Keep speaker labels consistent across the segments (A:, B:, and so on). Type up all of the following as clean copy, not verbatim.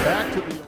A: back to the...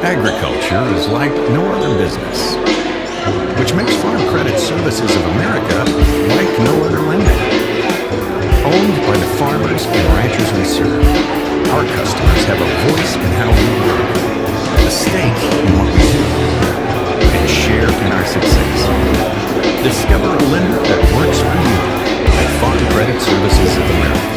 B: Agriculture is like no other business, which makes Farm Credit Services of America like no other lender. Owned by the farmers and ranchers we serve, our customers have a voice in how we work, a stake in what we do, and share in our success. Discover a lender that works for you at Farm Credit Services of America.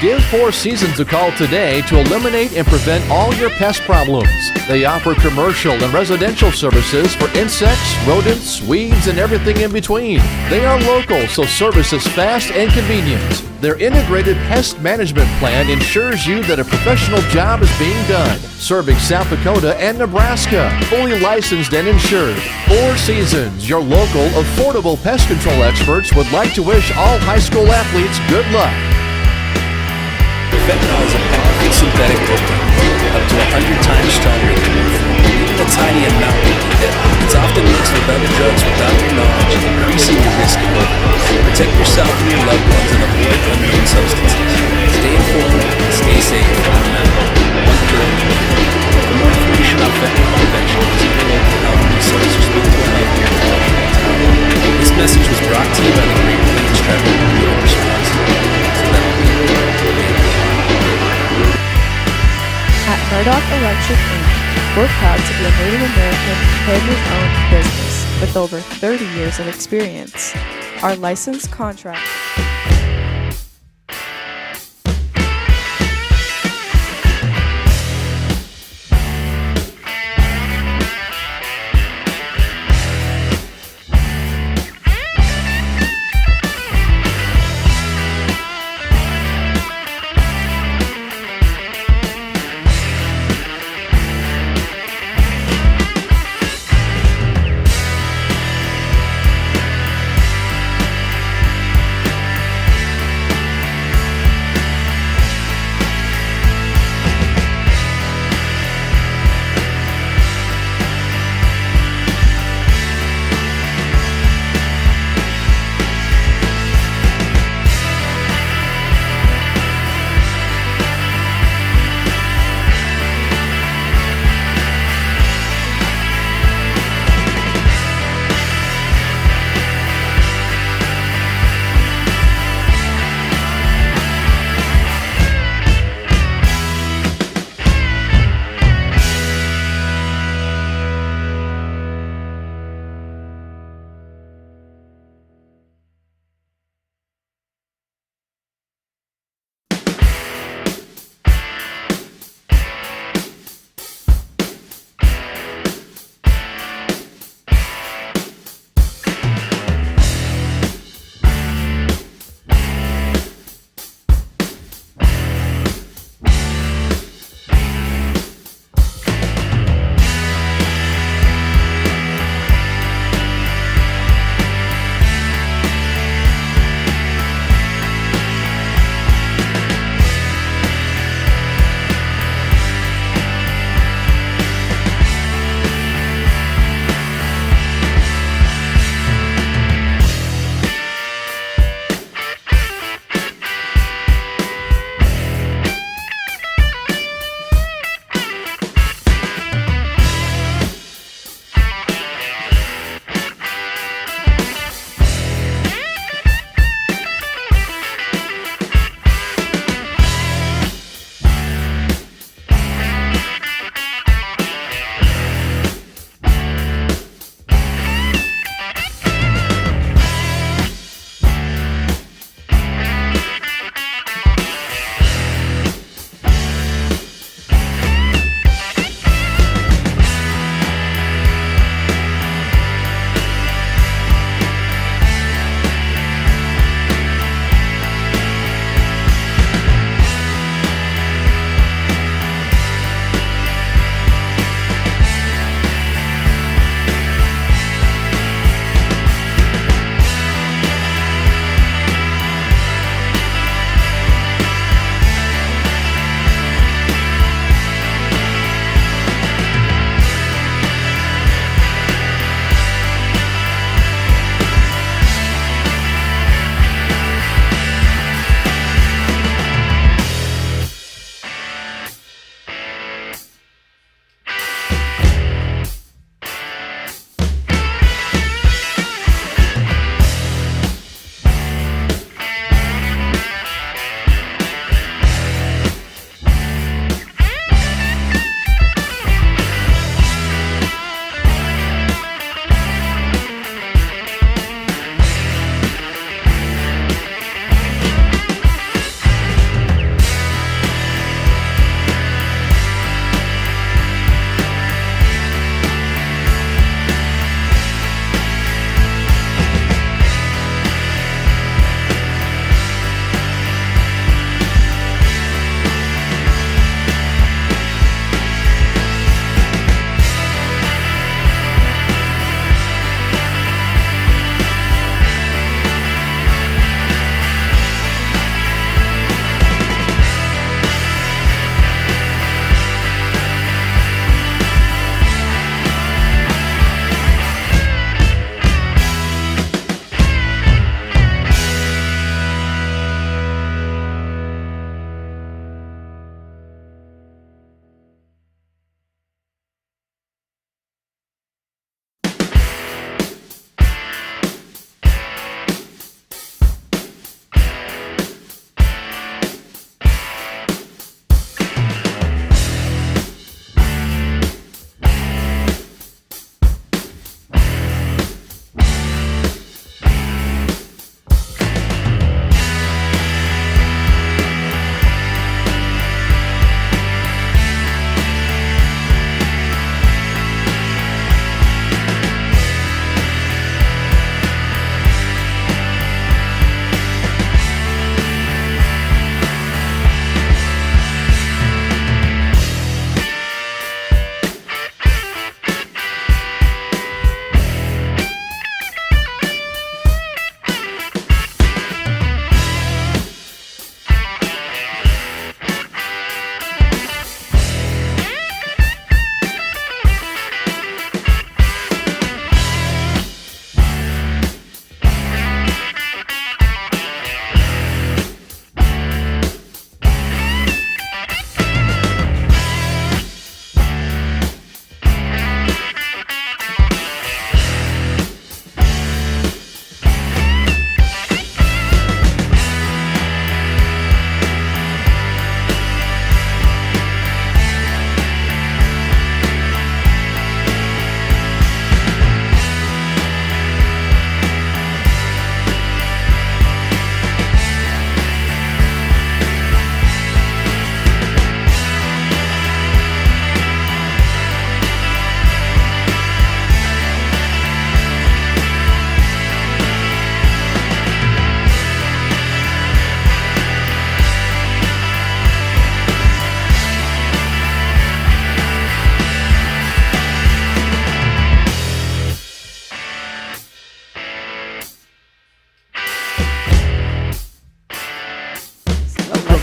C: Give Four Seasons a call today to eliminate and prevent all your pest problems. They offer commercial and residential services for insects, rodents, weeds, and everything in between. They are local, so service is fast and convenient. Their integrated pest management plan ensures you that a professional job is being done. Serving South Dakota and Nebraska, fully licensed and insured. Four Seasons, your local, affordable pest control experts, would like to wish all high school athletes good luck.
D: Fentanyl is a powerful synthetic cocaine, up to 100 times stronger than morphine. A tiny amount can be deadly. It's often mixed with other drugs without your knowledge, increasing your risk of overdose. Protect yourself substances. Stay informed and stay safe. Remember, one drink. For more information on fentanyl prevention, visit your local health resource or speak to a healthcare professional. This message was brought to you by the Great Plains Tribal Community Response. So that we
A: At Murdoch Electric Inc., we're proud to be a Native American family-owned business with over 30 years of experience. Our licensed contract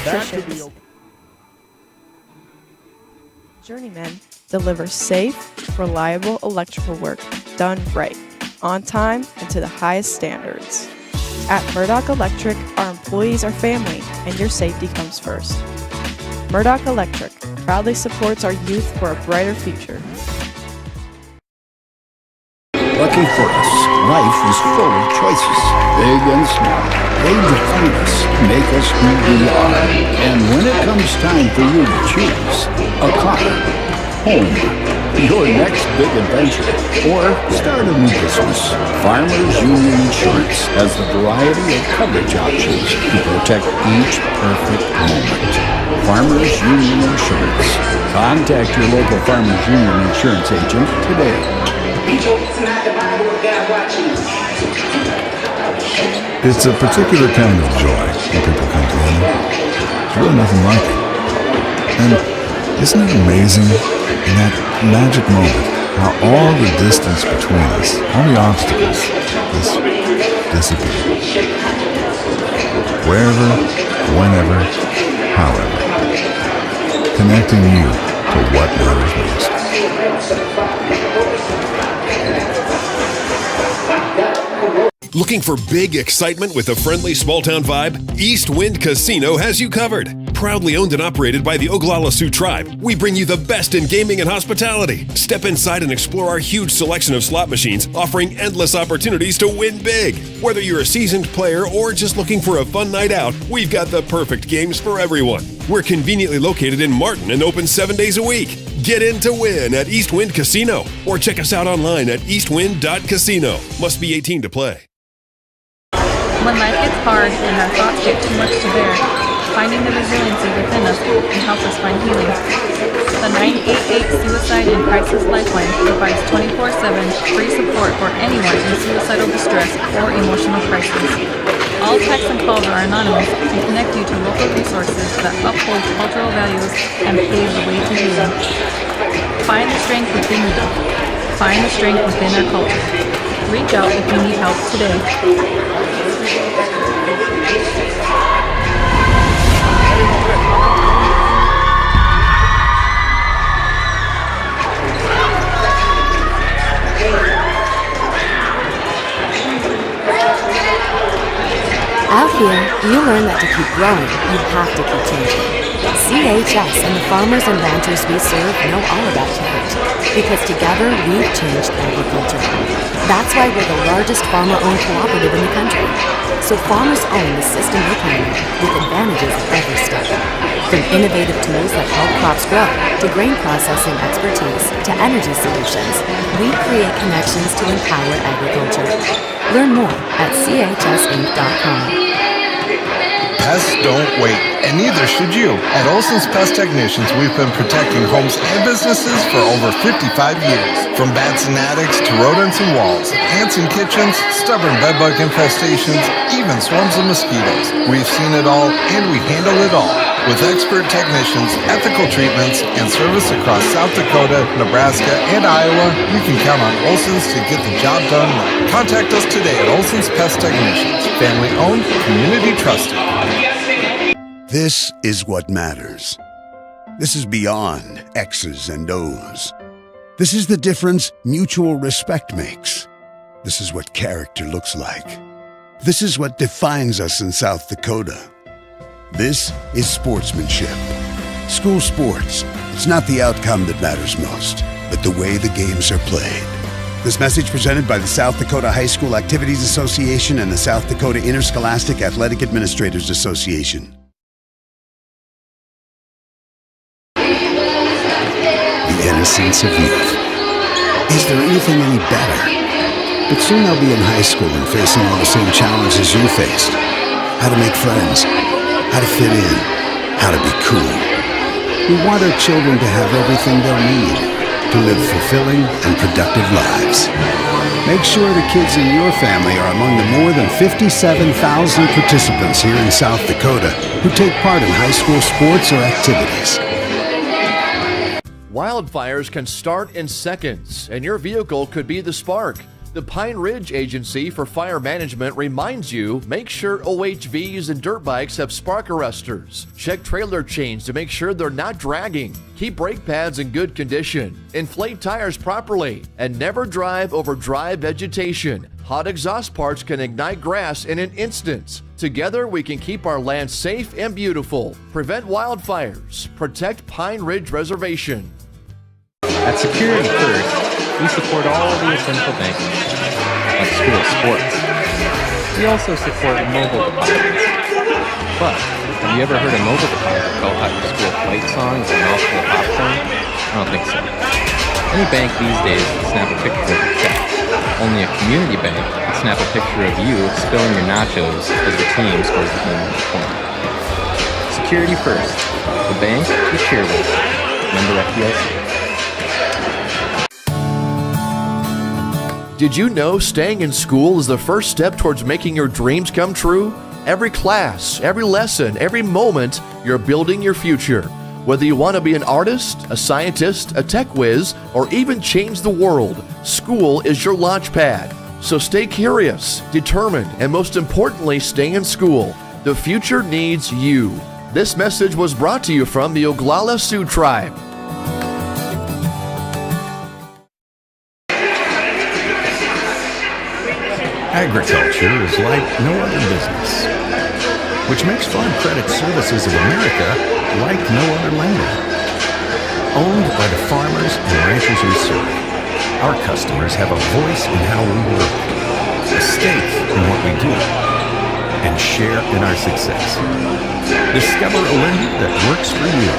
A: electricians. Journeymen deliver safe, reliable electrical work done right, on time, and to the highest standards. At Murdoch Electric, our employees are family, and your safety comes first. Murdoch Electric proudly supports our youth for a brighter future.
E: Lucky for us, life is full of choices, big and small. They define us, make us who we are. And when it comes time for you to choose a car, home, your next big adventure, or start a new business, Farmers Union Insurance has a variety of coverage options to protect each perfect moment. Farmers Union Insurance. Contact your local Farmers Union Insurance agent today.
F: It's a particular kind of joy when people come together. There's really nothing like it. And isn't it amazing in that magic moment how all the distance between us, all the obstacles, just disappear. Wherever, whenever, however. Connecting you to what matters most.
G: Looking for big excitement with a friendly small-town vibe? East Wind Casino has you covered. Proudly owned and operated by the Oglala Sioux tribe, we bring you the best in gaming and hospitality. Step inside and explore our huge selection of slot machines, offering endless opportunities to win big. Whether you're a seasoned player or just looking for a fun night out, we've got the perfect games for everyone. We're conveniently located in Martin and open 7 days a week. Get in to win at East Wind Casino or check us out online at eastwind.casino. Must be 18 to play.
H: When life gets hard and our thoughts get too much to bear, finding the resiliency within us can help us find healing. The 988 Suicide and Crisis Lifeline provides 24/7 free support for anyone in suicidal distress or emotional crisis. All texts and calls are anonymous and connect you to local resources that uphold cultural values and pave the way to healing. Find the strength within you. Find the strength within our culture. Reach out if you need help today.
I: Out here, you learn that to keep growing, you have to keep changing. CHS and the farmers and ranchers we serve know all about change, because together we've changed agriculture. That's why we're the largest farmer-owned cooperative in the country. So farmers own the system they can with advantages at every step. From innovative tools that help crops grow, to grain processing expertise, to energy solutions, we create connections to empower agriculture. Learn more at chsinc.com.
J: Pests don't wait, and neither should you. At Olson's Pest Technicians, we've been protecting homes and businesses for over 55 years. From bats and attics to rodents and walls, ants in kitchens, stubborn bedbug infestations, even swarms of mosquitoes. We've seen it all, and we handle it all. With expert technicians, ethical treatments, and service across South Dakota, Nebraska, and Iowa, you can count on Olson's to get the job done right. Contact us today at Olson's Pest Technicians. Family owned, community trusted.
K: This is what matters. This is beyond X's and O's. This is the difference mutual respect makes. This is what character looks like. This is what defines us in South Dakota. This is sportsmanship. School sports. It's not the outcome that matters most, but the way the games are played. This message presented by the South Dakota High School Activities Association and the South Dakota Interscholastic Athletic Administrators Association. The innocence of youth. Is there anything any better? But soon they'll be in high school and facing all the same challenges you faced. How to make friends. How to fit in, how to be cool. We want our children to have everything they'll need to live fulfilling and productive lives. Make sure the kids in your family are among the more than 57,000 participants here in South Dakota who take part in high school sports or activities.
C: Wildfires can start in seconds, and your vehicle could be the spark. The Pine Ridge Agency for Fire Management reminds you, make sure OHVs and dirt bikes have spark arresters. Check trailer chains to make sure they're not dragging. Keep brake pads in good condition. Inflate tires properly. And never drive over dry vegetation. Hot exhaust parts can ignite grass in an instant. Together, we can keep our land safe and beautiful. Prevent wildfires. Protect Pine Ridge Reservation.
L: At Security First, we support all the essential banking, like school sports. We also support mobile deposits. But, have you ever heard a mobile deposit belt out your school fight songs or mouthful of popcorn? I don't think so. Any bank these days can snap a picture of your check. Only a community bank can snap a picture of you spilling your nachos as your team scores the game-winning point. Security First, the bank you cheer with. Member FDIC.
C: Did you know staying in school is the first step towards making your dreams come true? Every class, every lesson, every moment, you're building your future. Whether you want to be an artist, a scientist, a tech whiz, or even change the world, school is your launch pad. So stay curious, determined, and most importantly, stay in school. The future needs you. This message was brought to you from the Oglala Sioux Tribe.
B: Agriculture is like no other business, which makes Farm Credit Services of America like no other lender. Owned by the farmers and ranchers we serve, our customers have a voice in how we work, a stake in what we do, and share in our success. Discover a lender that works for you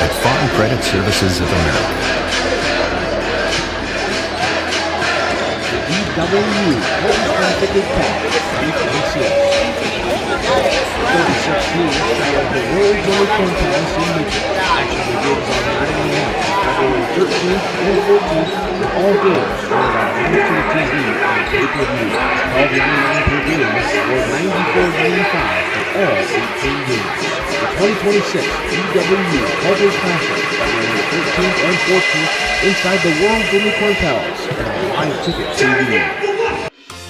B: at Farm Credit Services of America.
M: W, traffic is packed, safe and safe. 36 years of the World Joy Contest in Luta. Action begins on Saturday night, February 13th and 14th, with all games scored on national TV and pay-per-view. $12.99 per game, or $94.95 for all 18 games. The 2026 EW Culver Classic, February 13th and 14th, inside the World Unicorn Palace and on Live Ticket TV.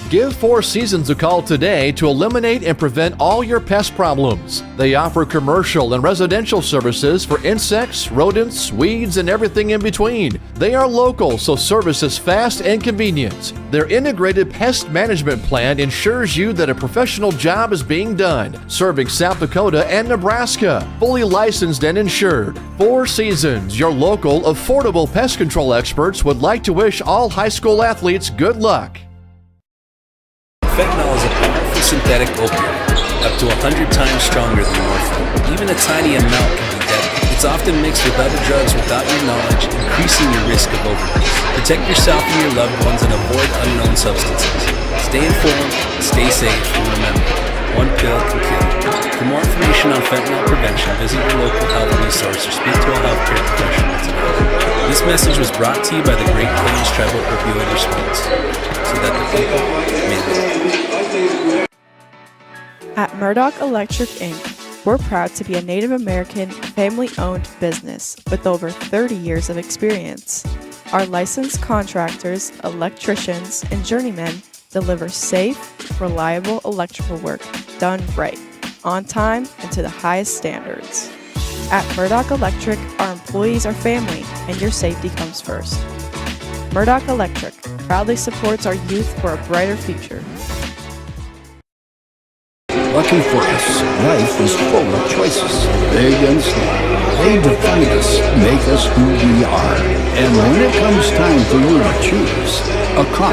C: Give Four Seasons a call today to eliminate and prevent all your pest problems. They offer commercial and residential services for insects, rodents, weeds, and everything in between. They are local, so service is fast and convenient. Their integrated pest management plan ensures you that a professional job is being done, serving South Dakota and Nebraska. Fully licensed and insured. Four Seasons, your local, affordable pest control experts, would like to wish all high school athletes good luck.
D: Fentanyl is a powerful synthetic opioid, up to 100 times stronger than morphine. Even a tiny amount can be deadly. It's often mixed with other drugs without your knowledge, increasing your risk of overdose. Protect yourself and your loved ones and avoid unknown substances. Stay informed, stay safe, and remember, one pill can kill. For more information on fentanyl prevention, visit your local health resource or speak to a healthcare professional today. This message was brought to you by the Great Plains Tribal Opioid Response, so that the people may live.
A: At Murdoch Electric Inc., we're proud to be a Native American family-owned business with over 30 years of experience. Our licensed contractors, electricians, and journeymen deliver safe, reliable electrical work done right, on time, and to the highest standards. At Murdoch Electric, our employees are family, and your safety comes first. Murdoch Electric proudly supports our youth for a brighter future.
E: Lucky for us, life is full of choices, big and small. They define us, make us who we are. And when it comes time for you to choose a car,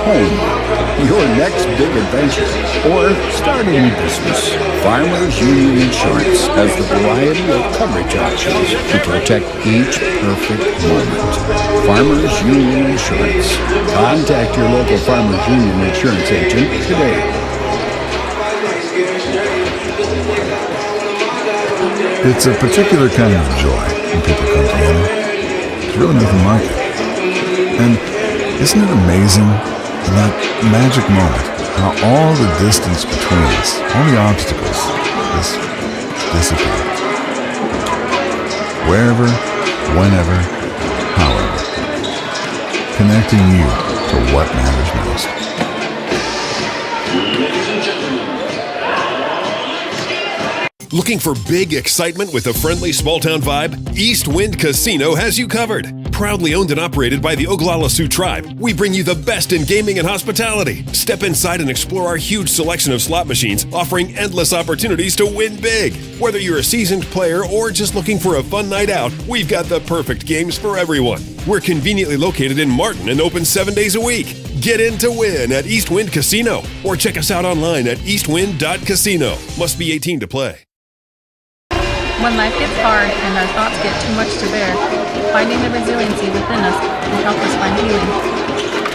E: home, your next big adventure, or start a new business, Farmers Union Insurance has the variety of coverage options to protect each perfect moment. Farmers Union Insurance. Contact your local Farmers Union Insurance agent today.
F: It's a particular kind of joy when people come together. There's really nothing like it. And isn't it amazing in that magic moment how all the distance between us, all the obstacles, just disappear? Wherever, whenever, however. Connecting you to what matters most.
G: Looking for big excitement with a friendly small-town vibe? East Wind Casino has you covered. Proudly owned and operated by the Oglala Sioux tribe, we bring you the best in gaming and hospitality. Step inside and explore our huge selection of slot machines, offering endless opportunities to win big. Whether you're a seasoned player or just looking for a fun night out, we've got the perfect games for everyone. We're conveniently located in Martin and open 7 days a week. Get in to win at East Wind Casino or check us out online at eastwind.casino. Must be 18 to play.
H: When life gets hard and our thoughts get too much to bear, finding the resiliency within us can help us find healing.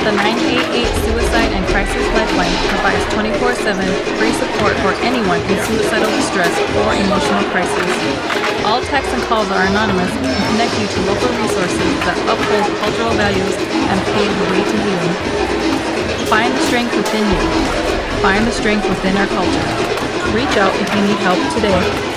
H: The 988 Suicide and Crisis Lifeline provides 24/7 free support for anyone in suicidal distress or emotional crisis. All texts and calls are anonymous and connect you to local resources that uphold cultural values and pave the way to healing. Find the strength within you. Find the strength within our culture. Reach out if you need help today.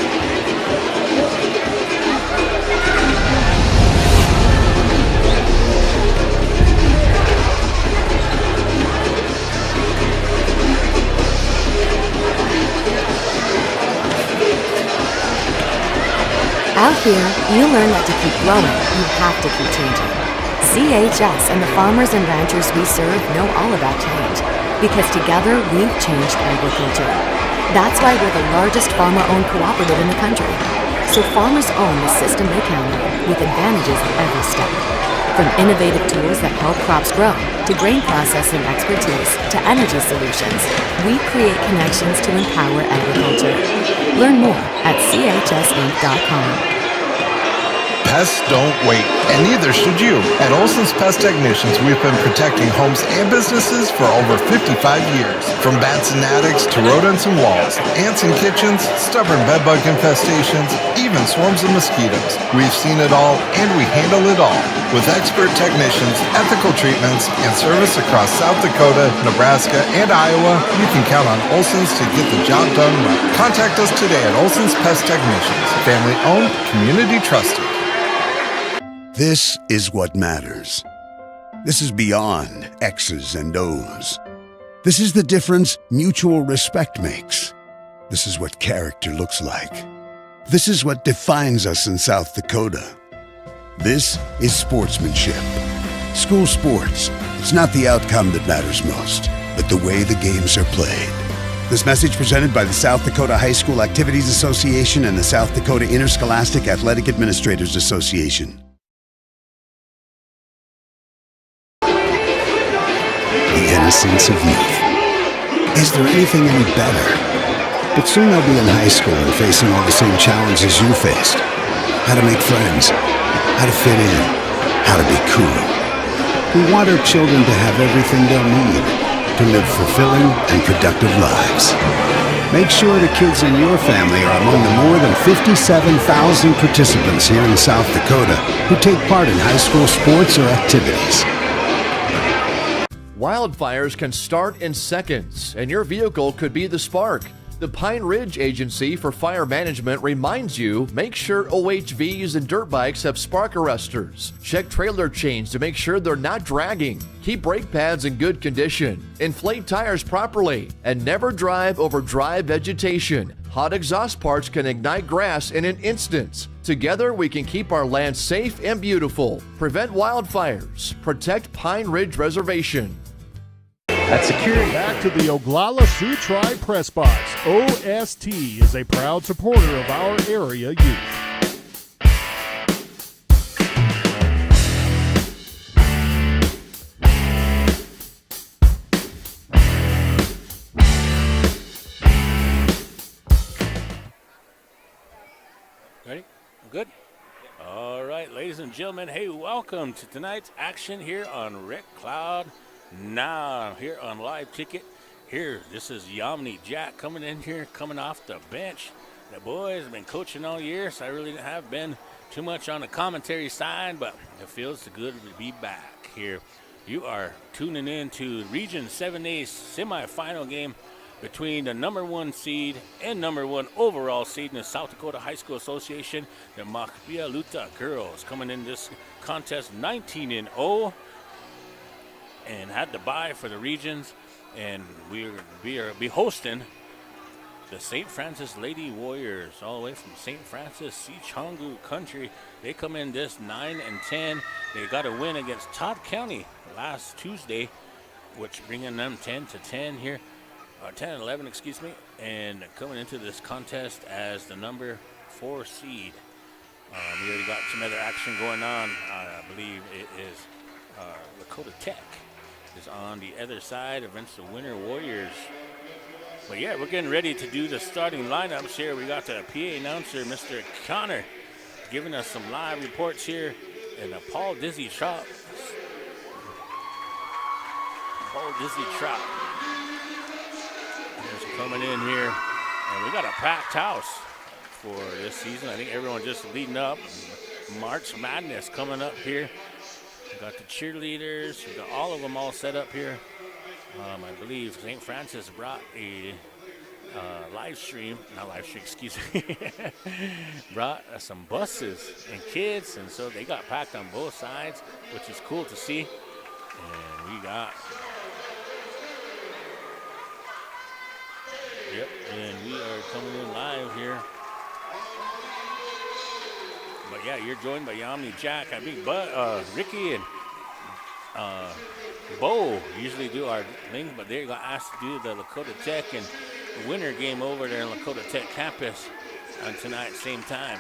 I: Out here, you learn that to keep growing, you have to keep changing. SDHS and the farmers and ranchers we serve know all about change, because together we've changed agriculture. That's why we're the largest farmer-owned cooperative in the country. So farmers own the system they count on, with advantages at every step. From innovative tools that help crops grow, to grain processing expertise, to energy solutions, we create connections to empower agriculture. Learn more at chsinc.com.
J: Pests don't wait, and neither should you. At Olson's Pest Technicians, we've been protecting homes and businesses for over 55 years. From bats and attics to rodents and walls, ants in kitchens, stubborn bedbug infestations, even swarms of mosquitoes. We've seen it all, and we handle it all. With expert technicians, ethical treatments, and service across South Dakota, Nebraska, and Iowa, you can count on Olson's to get the job done right. Contact us today at Olson's Pest Technicians. Family owned, community trusted.
K: This is what matters. This is beyond X's and O's. This is the difference mutual respect makes. This is what character looks like. This is what defines us in South Dakota. This is sportsmanship. School sports, it's not the outcome that matters most, but the way the games are played. This message presented by the South Dakota High School Activities Association and the South Dakota Interscholastic Athletic Administrators Association. The innocence of youth. Is there anything any better? But soon they'll be in high school and facing all the same challenges you faced. How to make friends, how to fit in, how to be cool. We want our children to have everything they'll need to live fulfilling and productive lives. Make sure the kids in your family are among the more than 57,000 participants here in South Dakota who take part in high school sports or activities.
C: Wildfires can start in seconds, and your vehicle could be the spark. The Pine Ridge Agency for Fire Management reminds you, make sure OHVs and dirt bikes have spark arresters. Check trailer chains to make sure they're not dragging. Keep brake pads in good condition. Inflate tires properly, and never drive over dry vegetation. Hot exhaust parts can ignite grass in an instant. Together, we can keep our land safe and beautiful. Prevent wildfires. Protect Pine Ridge Reservation.
L: That's security.
N: Back to the Oglala Sioux Tribe Press Box. OST is a proud supporter of our area youth.
O: Ready? Good? All right, ladies and gentlemen, hey, welcome to tonight's action here on Red Cloud Now, here on Live Ticket. Here, this is Yamini Jack coming in here, coming off the bench. The boys have been coaching all year, so I really have been too much on the commentary side, but it feels good to be back here. You are tuning in to Region 7A semifinal game between the number 1 seed and number 1 overall seed in the South Dakota High School Association, the Mahpiya Luta girls, coming in this contest 19-0. and had to bye for the regions, and we are be hosting the St. Francis Lady Warriors, all the way from St. Francis, Sichongu country. They come in this 9-10. They got a win against Todd County last Tuesday, which bringing them 10-10 here, 10-11, excuse me, and coming into this contest as the number 4 seed. We already got some other action going on. I believe it is Dakota Tech is on the other side against the Winter Warriors. But yeah, we're getting ready to do the starting lineups here. We got the PA announcer, Mr. Connor, giving us some live reports here. And Paul Dizzy Trop. Is coming in here. And we got a packed house for this season. I think everyone just leading up. March Madness coming up here. We got the cheerleaders. We got all of them all set up here. I believe St. Francis brought a brought some buses and kids, and so they got packed on both sides, which is cool to see. And we got, and we are coming in live here. But yeah, you're joined by Yamni, Jack, I think Ricky and Bo usually do our thing, but they got asked to do the Dakota Tech and the winter game over there in Dakota Tech campus on tonight, same time.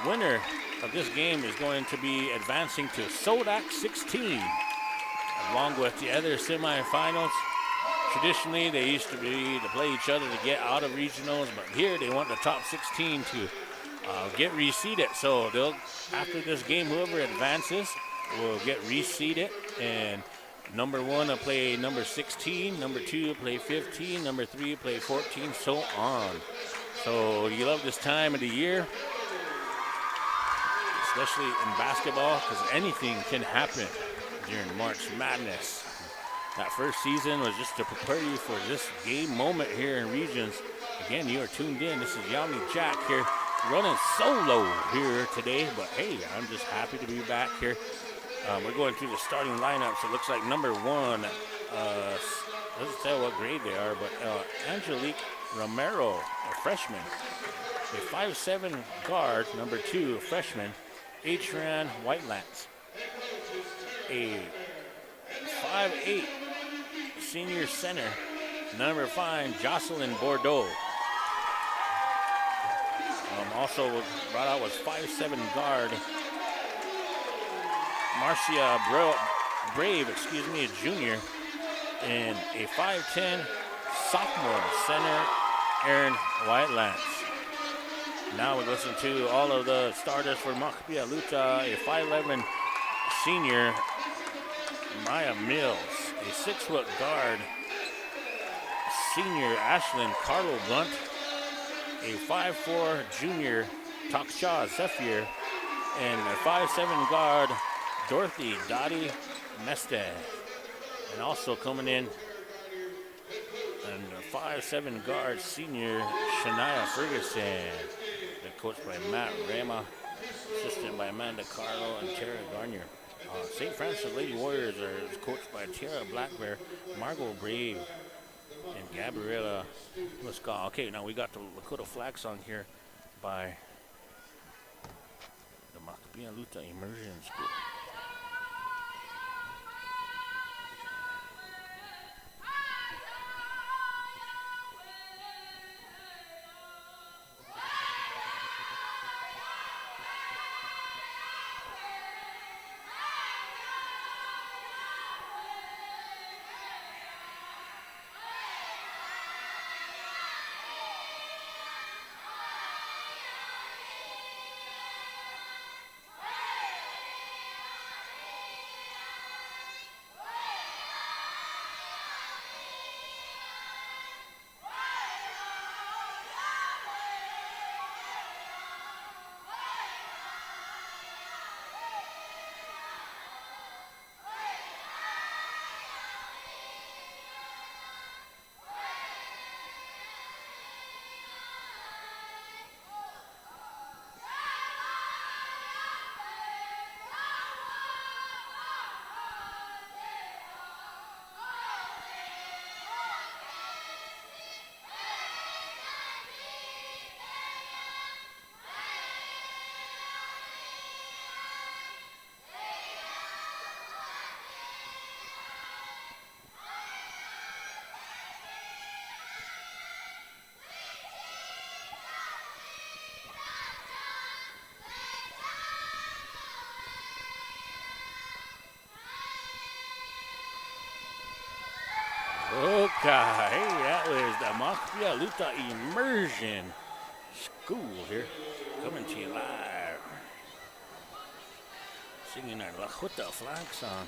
O: The winner of this game is going to be advancing to SODAC 16, along with the other semifinals. Traditionally, they used to play each other to get out of regionals, but here they want the top 16 to get reseeded. So they'll, after this game, whoever advances will get reseeded, and number 1 will play number 16, number 2 will play 15, number 3 will play 14, so on. So you love this time of the year, especially in basketball, because anything can happen during March Madness. That first season was just to prepare you for this game moment here in Regions. Again, you are tuned in. This is Yami Jack here, running solo here today, but hey, I'm just happy to be back here. We're going through the starting lineups. It looks like number 1, doesn't tell what grade they are, but Angelique Romero, a freshman. A 5'7" guard, number 2, a freshman, Adrian Whitelands. A 5'8" senior center, number 5, Jocelyn Bordeaux. Also brought out was 5'7" guard, Marcia Brave, a junior, and a 5'10" sophomore center, Aaron Whitelands. Now we listen to all of the starters for Mahpiya Luta, a 5'11" senior, Maya Mills, a 6-foot guard, senior Ashlyn Carlo Blunt, a 5'4" junior, Taksha Zephyr, and a 5'7" guard, Dorothy Dottie Meste. And also coming in, and a 5'7" guard, senior Shania Ferguson. They're coached by Matt Rama, assisted by Amanda Carlo and Tara Garnier. St. Francis Lady Warriors are coached by Tara Blackbear, Margot Brave, and Gabriella Muscal. Okay, now we got the Lakota flag song here by the Mahpiya Luta Immersion School. Luta. Hey, that was the Mahpiya Luta Immersion School here. Coming to you live. Singing our Dakota flag song.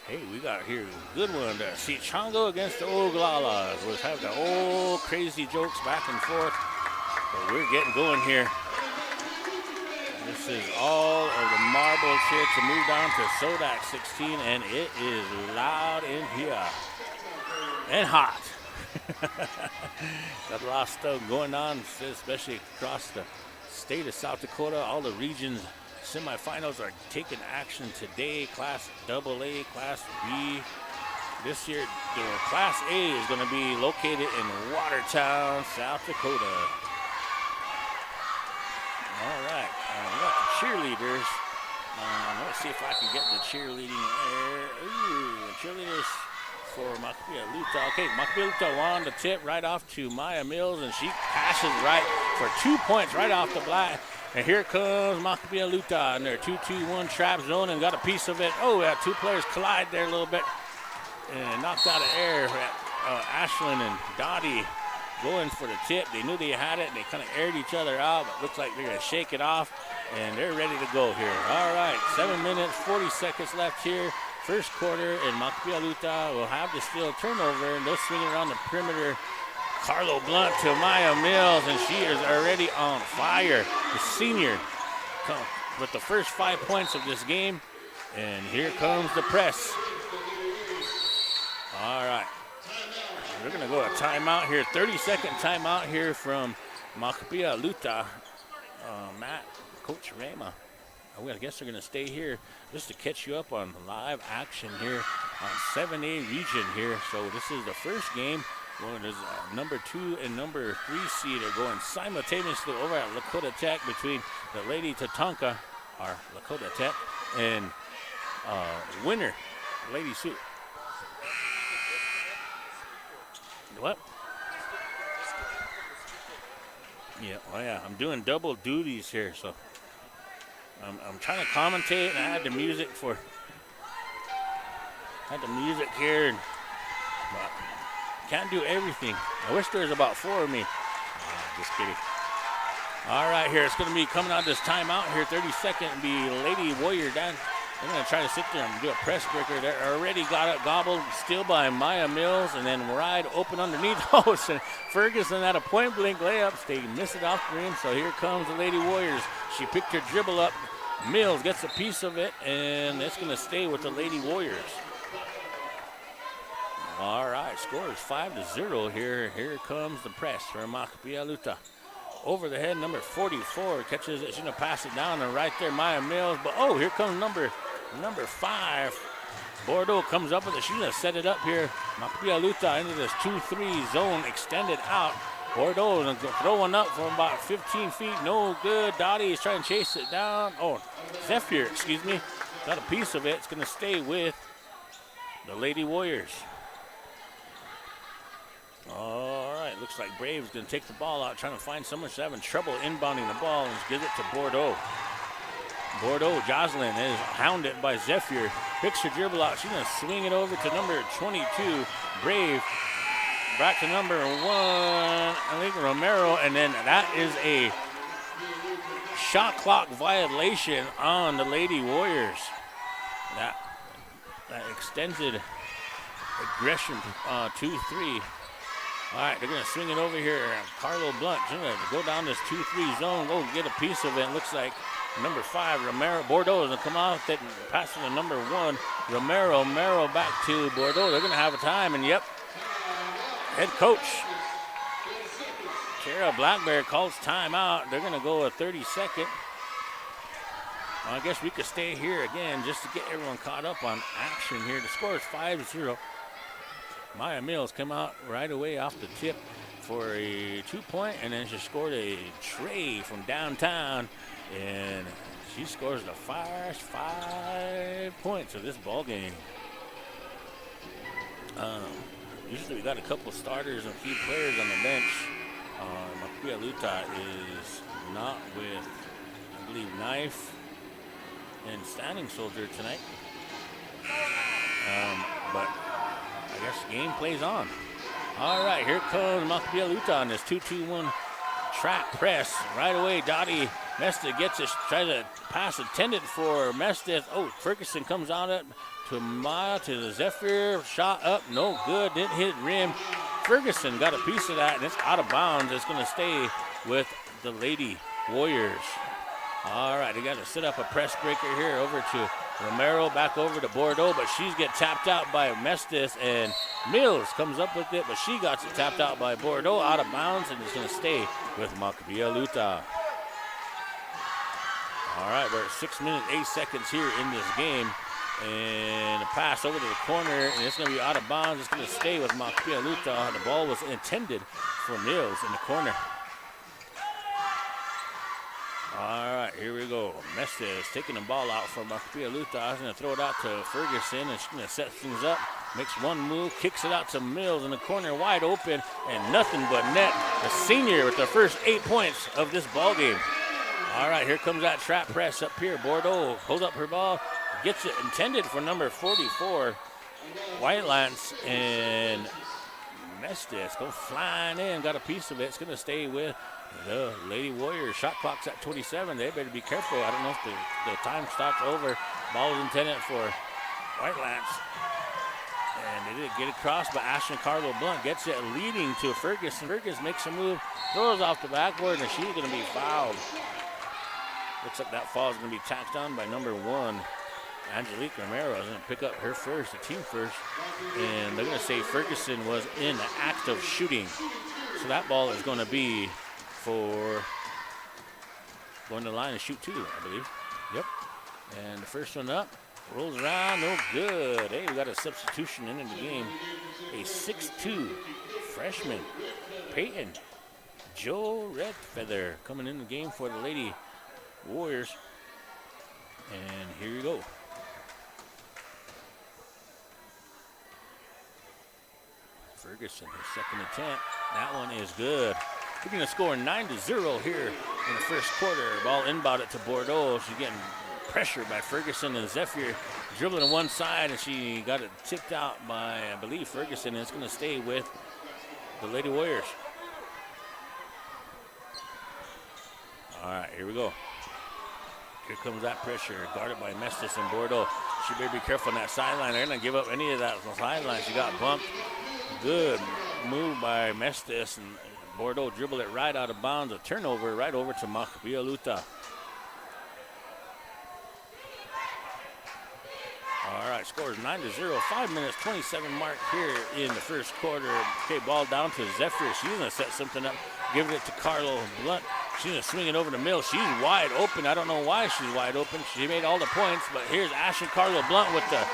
O: Hey, we got here a good one. The Sichongo against the Oglalas. We'll have the old crazy jokes back and forth. But we're getting going here. This is all of the marbles here to move down to Sodak 16, and it is loud in here. And hot. Got a lot of stuff going on, especially across the state of South Dakota. All the regions semifinals are taking action today. Class AA, Class B. This year, the Class A is going to be located in Watertown, South Dakota. All right, we got the cheerleaders. Let's see if I can get the cheerleading there. Ooh, the cheerleaders for Mahpiya Luta. Okay, Mahpiya Luta won the tip right off to Maya Mills, and she passes right for 2 points right off the bat. And here comes Mahpiya Luta in their 2-2-1 trap zone and got a piece of it. Oh, yeah, two players collide there a little bit and knocked out of air. Ashlyn and Dottie going for the tip. They knew they had it, and they kind of aired each other out, but looks like they're going to shake it off, and they're ready to go here. All right, 7 minutes, 40 seconds left here. First quarter, and Mahpiya Luta will have the steal turnover, and they'll swing it around the perimeter. Carlo Blunt to Maya Mills, and she is already on fire. The senior with the first 5 points of this game, and here comes the press. All right. We're going to go a timeout here, 30-second timeout here from Mahpiya Luta. Matt, Coach Rama. I guess they're going to stay here just to catch you up on live action here on 7A region here. So this is the first game. Well, there's number 2 and number 3 seed are going simultaneously over at Dakota Tech between the Lady Tatanka, our Dakota Tech, and winner, Lady Sioux. What? Yeah, oh yeah, I'm doing double duties here, so I'm trying to commentate, and I had the music here, and but can't do everything. I wish there was about 4 of me. Just kidding. All right, here it's going to be coming out this timeout here, 30-second, be Lady Warrior down. They're going to try to sit there and do a press breaker. They're already got it gobbled, still by Maya Mills, and then wide open underneath. Oh, so Ferguson had a point-blank layup. They miss it off the rim, so here comes the Lady Warriors. She picked her dribble up. Mills gets a piece of it, and it's going to stay with the Lady Warriors. All right, score is 5-0 here. Here comes the press for Mahpiya Luta. Over the head, number 44 catches it. She's going to pass it down, and right there, Maya Mills. But, oh, here comes number 5. Bordeaux comes up with it. She's going to set it up here. Mahpiya Luta into this 2-3 zone, extended out. Bordeaux is going to throw one up from about 15 feet. No good. Dottie is trying to chase it down. Oh, Zephyr, excuse me. Got a piece of it. It's going to stay with the Lady Warriors. All right, looks like Braves going to take the ball out, trying to find someone who's having trouble inbounding the ball, and gives it to Bordeaux. Bordeaux, Jocelyn is hounded by Zephyr. Picks her dribble out. She's going to swing it over to number 22, Brave. Back to number 1, I think Romero, and then that is a shot clock violation on the Lady Warriors. That extended aggression 2-3. All right, they're going to swing it over here. Carlo Blunt going to go down this 2-3 zone, go get a piece of it. It looks like number 5, Romero. Bordeaux is going to come out, pass to number 1, Romero. Romero back to Bordeaux. They're going to have a time, and yep, head coach Tara Blackbear calls timeout. They're going to go a 30-second. Well, I guess we could stay here again just to get everyone caught up on action here. The score is 5-0. Maya Mills come out right away off the tip for a 2-point, and then she scored a tray from downtown, and she scores the first 5 points of this ball game. Usually we got a couple starters and a few players on the bench. Mahpiya Luta is not with, I believe, Knife and Standing Soldier tonight. But I guess game plays on. All right, here comes Mahpiya Luta on this 2-2-1 trap press. Right away, Dottie Mestis gets it, tries to pass intended for Mestis. Oh, Ferguson comes on it to Maya, to the Zephyr. Shot up, no good, didn't hit rim. Ferguson got a piece of that, and it's out of bounds. It's going to stay with the Lady Warriors. All right, they got to set up a press breaker here over to Romero, back over to Bordeaux, but she's get tapped out by Mestis, and Mills comes up with it, but she got it tapped out by Bordeaux, out of bounds, and it's going to stay with Mahpiya Luta. All right, we're at 6 minutes, 8 seconds here in this game, and a pass over to the corner, and it's going to be out of bounds. It's going to stay with Mahpiya Luta. The ball was intended for Mills in the corner. All right, here we go. Mestis taking the ball out from Mahpiya Luta. He's going to throw it out to Ferguson, and she's going to set things up. Makes one move, kicks it out to Mills in the corner, wide open, and nothing but net. The senior with the first 8 points of this ball game. All right, here comes that trap press up here. Bordeaux pulls up her ball, gets it intended for number 44, White Lance, and Mestis go flying in, got a piece of it. It's going to stay with the Lady Warriors. Shot clock's at 27. They better be careful. I don't know if the time stops over. Ball is intended for White Lance. And they didn't get across, but Ashton Carlo Blunt gets it, leading to Ferguson. Ferguson makes a move, throws off the backboard, and she's going to be fouled. Looks like that foul is going to be tacked on by number 1, Angelique Romero. Is going to pick up her first, the team first. And they're going to say Ferguson was in the act of shooting. So that ball is going to be for going to the line and shoot 2, I believe. Yep. And the first one up, rolls around, no good. Hey, we got a substitution in the game. A 6'2" freshman, Peyton Joe Redfeather, coming in the game for the Lady Warriors. And here you go. Ferguson, her second attempt. That one is good. We're going to score 9-0 here in the first quarter. Ball inbounded to Bordeaux. She's getting pressured by Ferguson, and Zephyr dribbling to one side, and she got it tipped out by, I believe, Ferguson, and it's going to stay with the Lady Warriors. All right, here we go. Here comes that pressure, guarded by Mestis and Bordeaux. She better be careful on that sideline. They're going to give up any of that on the sideline. She got bumped. Good move by Mestis, and Bordeaux dribbled it right out of bounds. A turnover right over to Mahpiya Luta. All right, scores 9-0. 5 minutes, 27 mark here in the first quarter. Okay, ball down to Zephyr. She's going to set something up, giving it to Carlo Blunt. She's going to swing it over to Mills. She's wide open. I don't know why she's wide open. She made all the points, but here's Ashton Carlo Blunt with the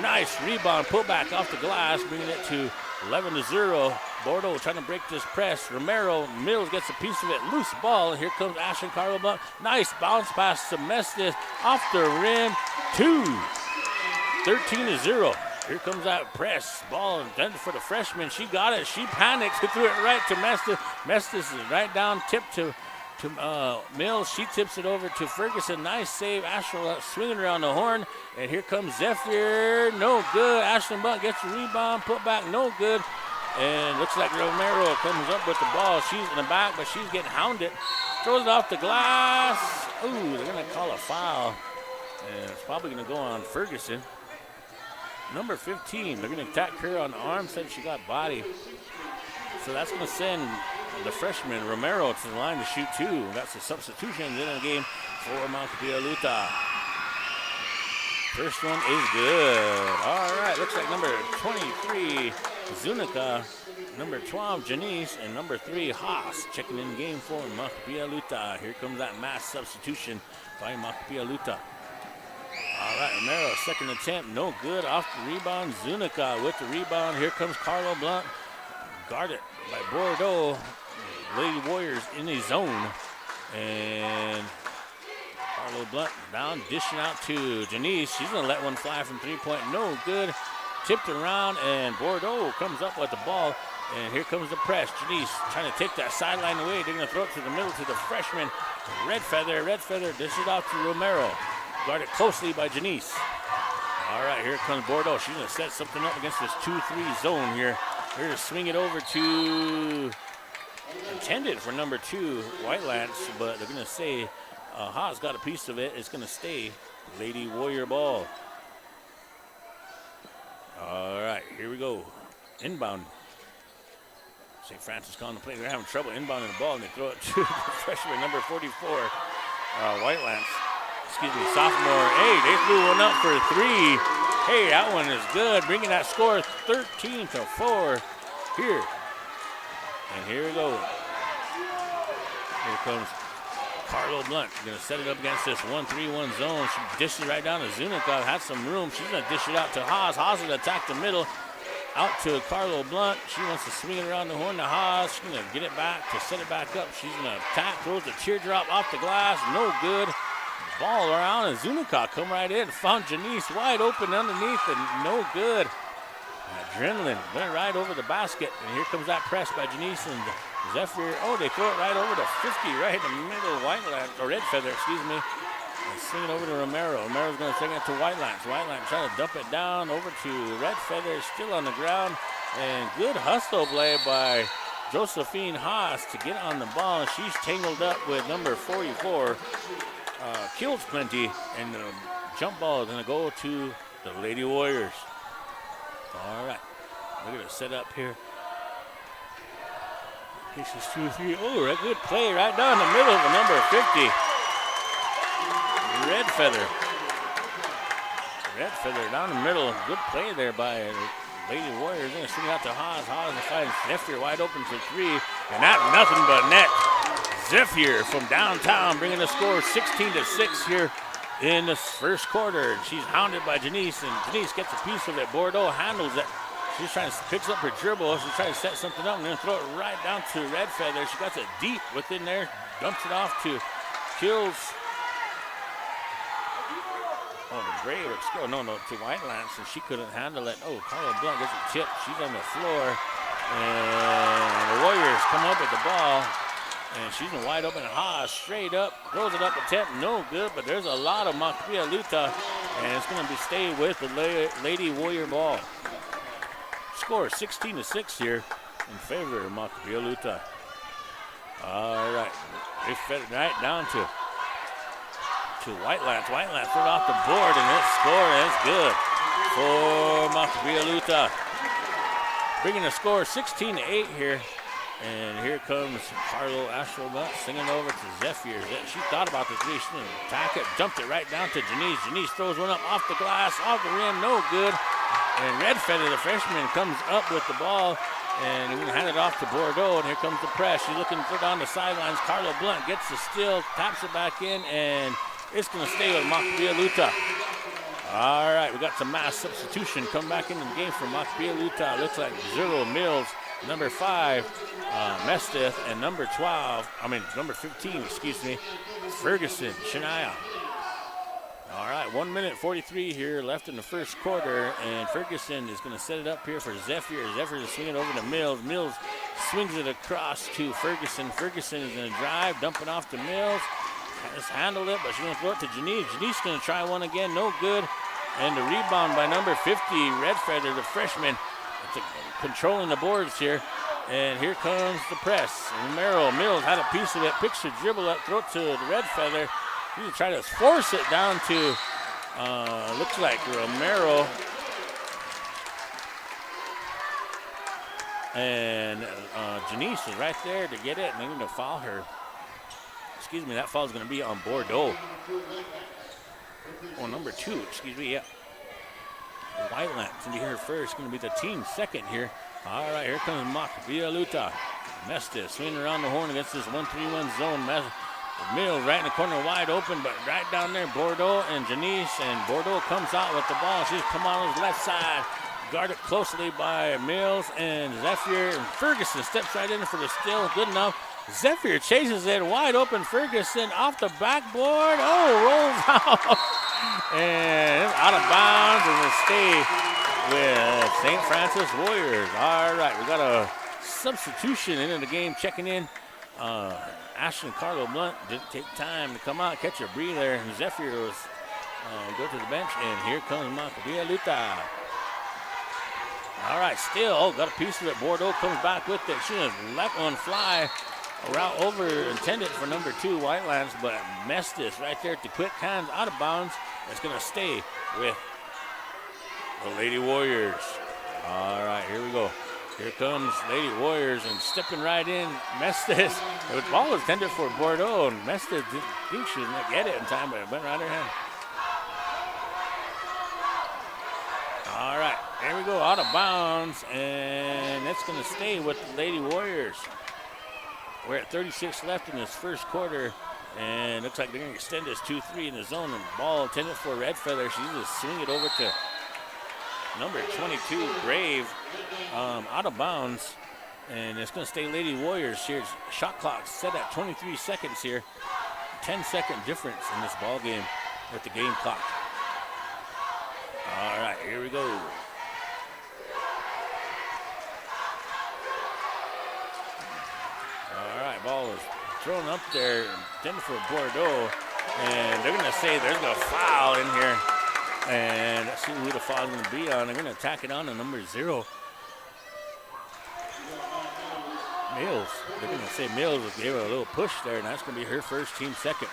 O: nice rebound, pull back off the glass, bringing it to 11-0. Bordeaux trying to break this press. Romero, Mills gets a piece of it. Loose ball. Here comes Ashton Carlo Blunt. Nice bounce pass to Mestis off the rim. 13-0. Here comes that press. Ball intended for the freshman. She got it. She panics. Threw it right to Mestis. Mestis is right down, tipped to Mills. She tips it over to Ferguson. Nice save. Ashton swinging around the horn. And here comes Zephyr. No good. Ashton Blunt gets the rebound. Put back. No good. And looks like Romero comes up with the ball. She's in the back, but she's getting hounded. Throws it off the glass. Ooh, they're going to call a foul. And it's probably going to go on Ferguson. Number 15, they're going to attack her on the arm since she got body. So that's going to send the freshman Romero to the line to shoot 2. That's a substitution in the game for Mahpiya Luta. First one is good. All right, looks like number 23, Zunica, number 12, Janice, and number 3, Haas, checking in the game for Mahpiya Luta. Here comes that mass substitution by Mahpiya Luta. All right, Romero, second attempt, no good. Off the rebound, Zunica with the rebound. Here comes Carlo Blunt, guarded by Bordeaux. Lady Warriors in the zone. And Carlo Blunt down, dishing out to Janice. She's going to let one fly from three-point. No good. Tipped around, and Bordeaux comes up with the ball. And here comes the press. Janice trying to take that sideline away. They're going to throw it to the middle to the freshman, Redfeather. Redfeather dishes it off to Romero. Guarded closely by Janice. All right, here comes Bordeaux. She's going to set something up against this 2-3 zone here. Here to swing it over to, intended for number 2, White Lance, but they're going to say Haas got a piece of it. It's going to stay Lady Warrior ball. All right, here we go. Inbound. St. Francis calling the play. They're having trouble inbounding the ball, and they throw it to the freshman, number 44, White Lance. Excuse me, sophomore. Hey, they threw one up for 3. Hey, that one is good. Bringing that score 13-4 here. And here we go. Here comes Carlo Blunt. Going to set it up against this 1-3-1 zone. She dishes right down to Zunica. Had some room. She's going to dish it out to Haas. Haas will attack the middle. Out to Carlo Blunt. She wants to swing it around the horn to Haas. She's going to get it back to set it back up. She's going to attack. Throws the teardrop off the glass. No good. Ball around, and Zunica come right in. Found Janice wide open underneath, and no good. Adrenaline went right over the basket, and here comes that press by Janice and Zephyr. Oh, they throw it right over to 50, right in the middle of White Lance, or Red Feather, excuse me. And swing it over to Romero. Romero's going to take it to White Lance. White Lance trying to dump it down over to Red Feather, still on the ground. And good hustle play by Josephine Haas to get on the ball. She's tangled up with number 44. Kills plenty, and the jump ball is going to go to the Lady Warriors. All right, we're going to set up here. This is 2-3. Oh, a good play right down the middle of the number 50. Red Feather. Red Feather down the middle. Good play there by Lady Warriors. Going to swing out to Haas. Haas to find Zephyr wide open for 3, and not nothing but net. Zephyr from downtown bringing the score 16-6 here in this first quarter. She's hounded by Janice, and Janice gets a piece of it. Bordeaux handles it. She's trying to pick up her dribble. She's trying to set something up and then throw it right down to Red Feather. She got it deep within there, dumps it off to Kills. Oh, the Gray looks good. No, to White Lance, and she couldn't handle it. Oh, Carla Blunt gets a tip. She's on the floor, and the Warriors come up with the ball. And she's been wide open. Haas straight up, throws it up a tip, no good, but there's a lot of Mahpiya Luta, and it's going to be stay with the Lady Warrior ball. Score 16-6 here in favor of Mahpiya Luta. All right, they fed it right down to White Lance. White Lance threw it off the board, and it's score, and it's good for Mahpiya Luta. Bringing the score 16-8 here. And here comes Carlo Astrobunt singing over to Zephyr. She thought about the 3. She didn't attack it, jumped it right down to Janice. Janice throws one up off the glass, off the rim, no good. And Red Feather, the freshman, comes up with the ball, and he's going to hand it off to Bordeaux. And here comes the press. She's looking for down the sidelines. Carlo Blunt gets the steal, taps it back in, and it's going to stay with Mahpiya Luta. All right, we got some mass substitution. Come back into the game for Mahpiya Luta. Looks like 0 Mills. Number 5, Mestith, and number 15, excuse me, Ferguson, Shania. All right, 1 minute 43 here left in the first quarter, and Ferguson is going to set it up here for Zephyr. Zephyr is swinging over to Mills. Mills swings it across to Ferguson. Ferguson is going to drive, dump it off to Mills. Just handled it, but she's going to throw it to Janice. Janice going to try one again, no good. And the rebound by number 50, Red Feather, the freshman. Controlling the boards here, and here comes the press. Romero, Mills had a piece of it, picks the dribble up, throw it to the Red Feather. He's going to try to force it down to, looks like Romero. And Janice is right there to get it, and they're going to foul her. Excuse me, that foul is going to be on Bordeaux. Oh, number 2, excuse me, yeah. White Lance going to be here first, going to be the team second here. All right, here comes Mahpiya Luta. Mestis swinging around the horn against this 1-3-1 zone. Mills right in the corner wide open, but right down there, Bordeaux and Janice, and Bordeaux comes out with the ball. She's come on his left side, guarded closely by Mills and Zephyr, and Ferguson steps right in for the steal, good enough. Zephyr chases it wide open, Ferguson off the backboard, rolls out. And it's out of bounds, and we'll stay with St. Francis Warriors. All right, we got a substitution into the game checking in. Ashton Carlo Blunt didn't take time to come out, catch a breather. And Zephyr was Go to the bench, and here comes Mahpiya Luta. All right, still got a piece of it. Bordeaux comes back with it. She has let one fly. A route over intended for number 2, Whitelands, but messed this right there at the quick hands, out of bounds. It's going to stay with the Lady Warriors. All right, here we go. Here comes Lady Warriors and stepping right in. Messed this. The ball was intended for Bordeaux and messed it. Didn't think she was going to get it in time, but it went right her hand. All right, here we go, out of bounds, and it's going to stay with the Lady Warriors. We're at 36 left in this first quarter, and looks like they're going to extend this 2-3 in the zone. And ball intended for Red Feather. She's going to swing it over to number 22, Brave, out of bounds, and it's going to stay Lady Warriors here. Shot clock set at 23 seconds here. 10-second difference in this ball game with the game clock. All right, here we go. All right, ball is thrown up there, intended for Bordeaux, and they're going to say there's a foul in here. And let's see who the foul is going to be on. They're going to attack it on to number 0. Mills. They're going to say Mills gave her a little push there, and that's going to be her first, team second.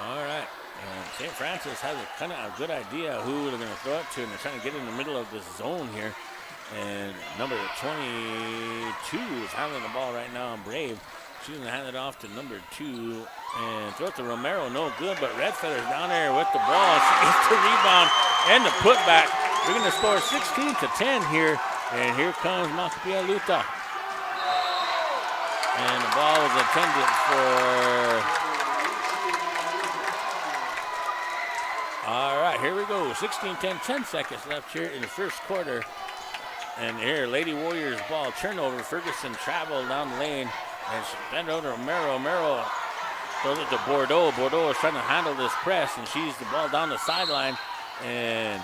O: All right. And St. Francis has a kind of a good idea who they're going to throw it to, and they're trying to get in the middle of this zone here. And number 22 is handling the ball right now on Brave. She's going to hand it off to number 2 and throw it to Romero. No good, but Red Feather's down there with the ball. She gets the rebound and the putback. We're going to score 16-10 here. And here comes Mahpiya Luta. And the ball was intended for... All right, here we go. 16-10, 10 seconds left here in the first quarter. And here, Lady Warriors ball turnover. Ferguson traveled down the lane. And she bent over to Romero. Romero throws it to Bordeaux. Bordeaux is trying to handle this press, and she's the ball down the sideline. And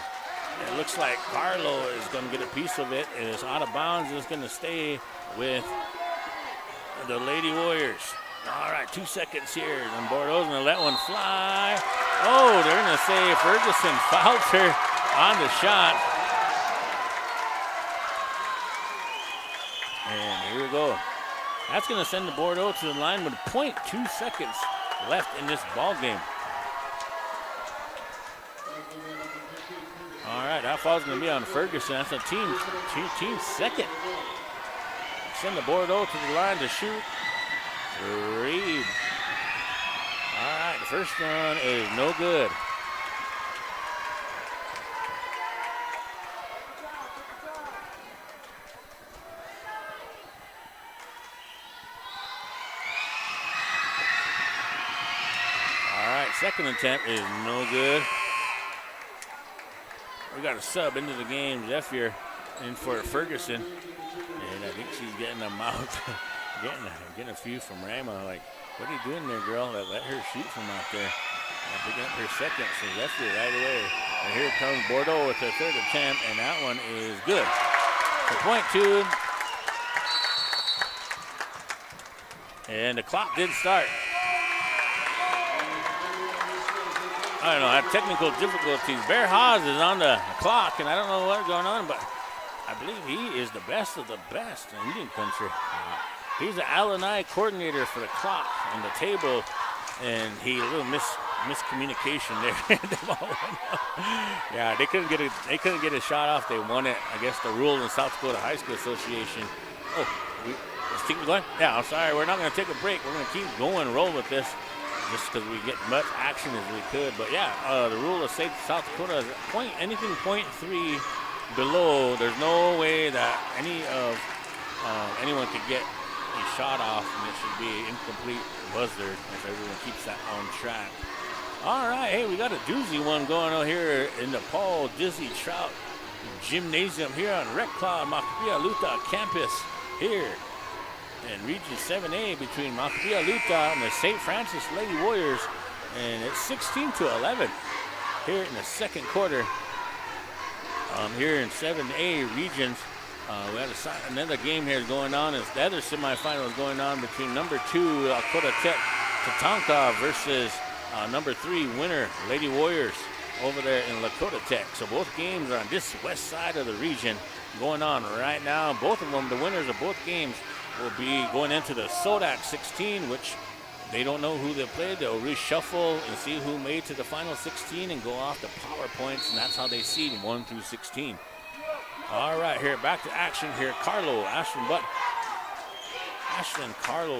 O: it looks like Carlo is going to get a piece of it. And it's out of bounds. It's going to stay with the Lady Warriors. All right, 2 seconds here. And Bordeaux's going to let one fly. Oh, they're going to say Ferguson fouled her on the shot. And here we go. That's going to send the Bordeaux to the line with 0.2 seconds left in this ball game. All right, that foul's going to be on Ferguson. That's a team second. Send the Bordeaux to the line to shoot. Reed. All right, the first one is no good. Second attempt is no good. We got a sub into the game, Zephyr, in for Ferguson. And I think she's getting a mouth, getting a few from Rama. Like, what are you doing there, girl? Let her shoot from out there. Picking up her second, so Zephyr right away. And here comes Bordeaux with her third attempt, and that one is good. For 0.2. And the clock did start. I don't know, I have technical difficulties. Bear Haas is on the clock, and I don't know what's going on, but I believe he is the best of the best in Indian country. He's the L&I coordinator for the clock and the table, and he a little miscommunication there. Yeah, they couldn't get a shot off. They won it. I guess the rule in the South Dakota High School Association. Let's keep going. Yeah, I'm sorry. We're not going to take a break. We're going to keep going, roll with this. Just because we get much action as we could. But yeah, the rule of South Dakota is anything 0.3 below, there's no way that anyone could get a shot off, and it should be incomplete buzzer if everyone keeps that on track. All right, hey, we got a doozy one going on here in the Paul Dizzy Trout Gymnasium here on Red Cloud Mahpiya Luta campus here in Region 7A between Mahpiya Luta and the St. Francis Lady Warriors. And it's 16-11 here in the second quarter. Here in 7A regions, we had another game here going on. As the other semifinal is going on between number 2 Dakota Tech Tatanka versus number 3 winner Lady Warriors. over there in Dakota Tech. So both games are on this west side of the region going on right now. Both of them, the winners of both games, will be going into the Sodak 16, which they don't know who they played. They'll reshuffle and see who made to the final 16 and go off the power points, and that's how they seed 1 through 16. All right, here, back to action here. Carlo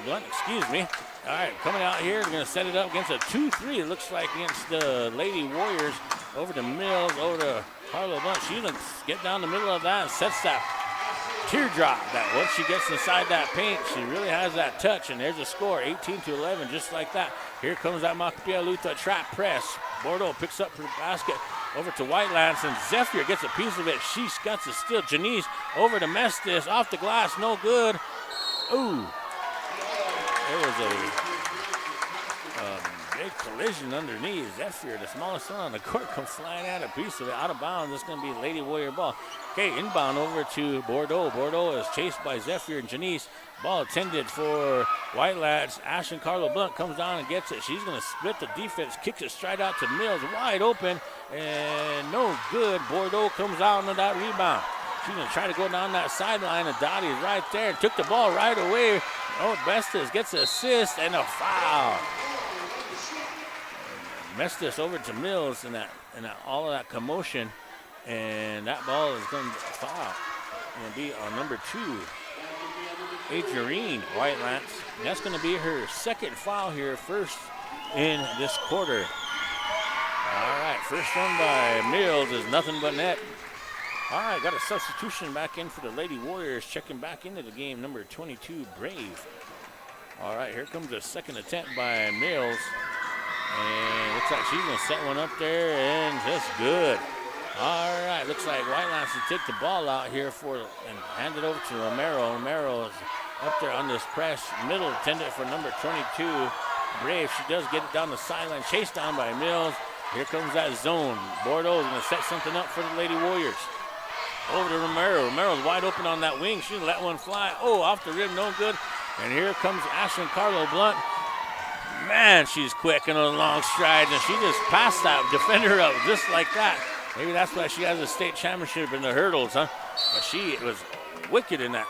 O: Blunt, excuse me. All right, coming out here, they're going to set it up against a 2-3, it looks like, against the Lady Warriors. Over to Mills, over to Carlo Blunt. She's going to get down the middle of that and sets that teardrop. That once she gets inside that paint, she really has that touch, and there's a score, 18-11, just like that. Here comes that Mahpiya Luta trap press. Bordeaux picks up her basket over to Whitelands, and Zephyr gets a piece of it. She guts it still. Janice over to Mestis, off the glass, no good. Ooh, there was a big collision underneath. Zephyr, the smallest one on the court, comes flying out a piece of it. Out of bounds, it's going to be Lady Warrior ball. Okay, inbound over to Bordeaux. Bordeaux is chased by Zephyr and Janice. Ball intended for Whitelands. Ashton Carlo Blunt comes down and gets it. She's going to split the defense, kicks it straight out to Mills, wide open, and no good. Bordeaux comes out on that rebound. She's going to try to go down that sideline, and Dottie's right there. Took the ball right away. Oh, Mestis gets an assist and a foul. Mestis over to Mills and all of that commotion, and that ball is going to foul. Going to be on number 2, Adrienne Whitelands. And that's going to be her second foul here, first in this quarter. All right, first one by Mills is nothing but net. All right, got a substitution back in for the Lady Warriors, checking back into the game, number 22, Brave. All right, here comes a second attempt by Mills. And looks like she's going to set one up there, and just good. All right, looks like Whitelands will take the ball out here and hand it over to Romero. Romero is up there on this press. Middle intended for number 22, Brave. She does get it down the sideline, chased down by Mills. Here comes that zone. Bordeaux is going to set something up for the Lady Warriors. Over to Romero. Romero's wide open on that wing. She let one fly. Oh, off the rim, no good. And here comes Ashlyn Carlo Blunt. Man, she's quick in those long strides, and she just passed that defender up just like that. Maybe that's why she has a state championship in the hurdles, huh? But she was wicked in that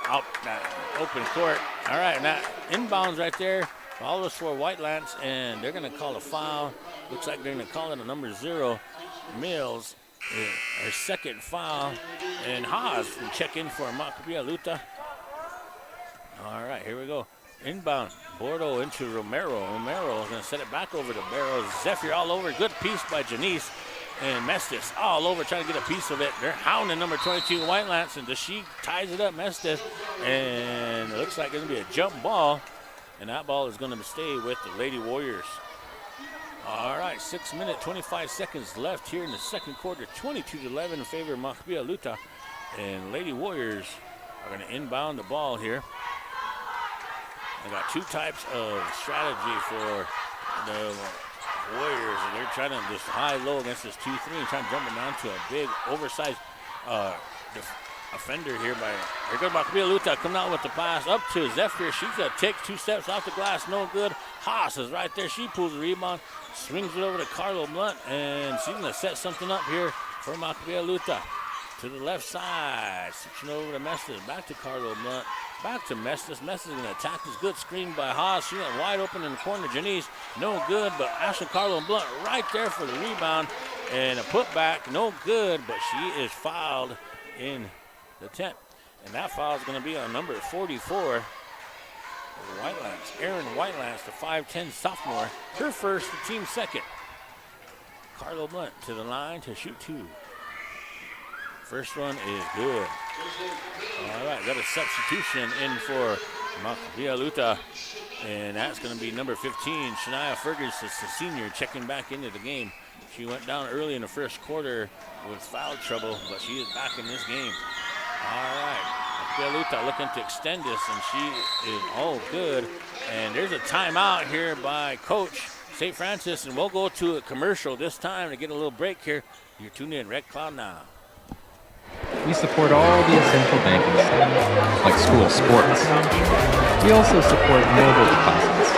O: open court. All right, and that inbounds right there. All this for Whitelands, and they're going to call a foul. Looks like they're going to call it a number 0. Mills, her second foul. And Haas will check in for Mahpiya Luta. All right, here we go. Inbound, Bordeaux into Romero. Romero is going to set it back over to Barrows. Zephyr all over, good piece by Janice. And Mestis all over, trying to get a piece of it. They're hounding number 22, Whitelands, and she ties it up, Mestis. And it looks like it's going to be a jump ball. And that ball is going to stay with the Lady Warriors. All right, 6 minutes, 25 seconds left here in the second quarter. 22-11 in favor of Mahpiya Luta. And Lady Warriors are going to inbound the ball here. They got two types of strategy for the Warriors. And they're trying to just high-low against this 2-3 and trying to jump it down to a big, oversized offender here. Here goes Mahpiya Luta coming out with the pass up to Zephyr. She's going to take 2 steps off the glass, no good. Haas is right there. She pulls the rebound, swings it over to Carlo Blunt, and she's going to set something up here for Mahpiya Luta. To the left side, switching over to Mestis, back to Carlo Blunt, back to Mestis. Mestis is going to attack this good screen by Haas. She went wide open in the corner. Janice, no good, but Ashley Carlo Blunt right there for the rebound. And a putback, no good, but she is fouled in the 10th. And that foul is going to be on number 44, Whitelands. Erin Whitelands, the 5'10 sophomore. Her first, the team second. Carlo Blunt to the line to shoot 2. First one is good. All right, got a substitution in for Mahpiya Luta, and that's going to be number 15, Shania Fergus, the senior, checking back into the game. She went down early in the first quarter with foul trouble, but she is back in this game. All right, Mahpiya Luta looking to extend this, and she is all good. And there's a timeout here by Coach St. Francis, and we'll go to a commercial this time to get a little break here. You're tuned in Red Cloud now.
L: We support all the essential banking stuff, like school sports. We also support mobile deposits.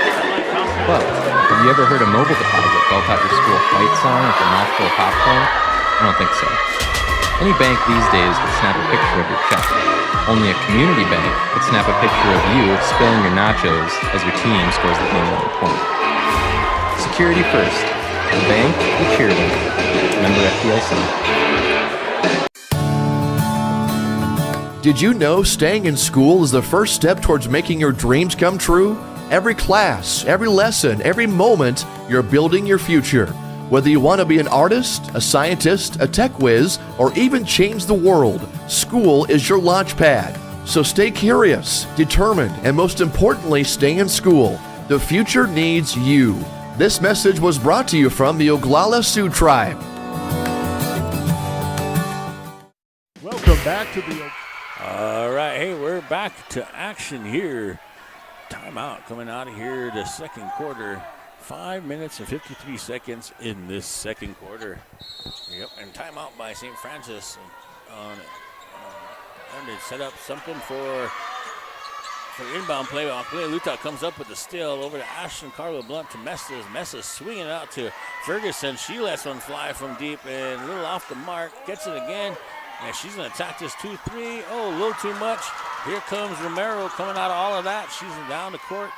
L: But have you ever heard a mobile deposit belt out your school fight song with a mouthful of popcorn? I don't think so. Any bank these days could snap a picture of your check. Only a community bank could snap a picture of you spilling your nachos as your team scores the game-winning point. Security first. The bank, the cheerleader. Member FDIC.
C: Did you know staying in school is the first step towards making your dreams come true? Every class, every lesson, every moment, you're building your future. Whether you want to be an artist, a scientist, a tech whiz, or even change the world, school is your launch pad. So stay curious, determined, and most importantly, stay in school. The future needs you. This message was brought to you from the Oglala Sioux Tribe.
N: Welcome back to the...
O: All right, hey, we're back to action here. Timeout coming out of here, the second quarter. 5 minutes and 53 seconds in this second quarter. Yep, and timeout by St. Francis. Trying to set up something for inbound play. Luta comes up with the steal over to Ashton Carlo Blunt to Mesa. Mesa swinging it out to Ferguson. She lets one fly from deep and a little off the mark. Gets it again. And she's going to attack this 2-3. Oh, a little too much. Here comes Romero coming out of all of that. She's down the court.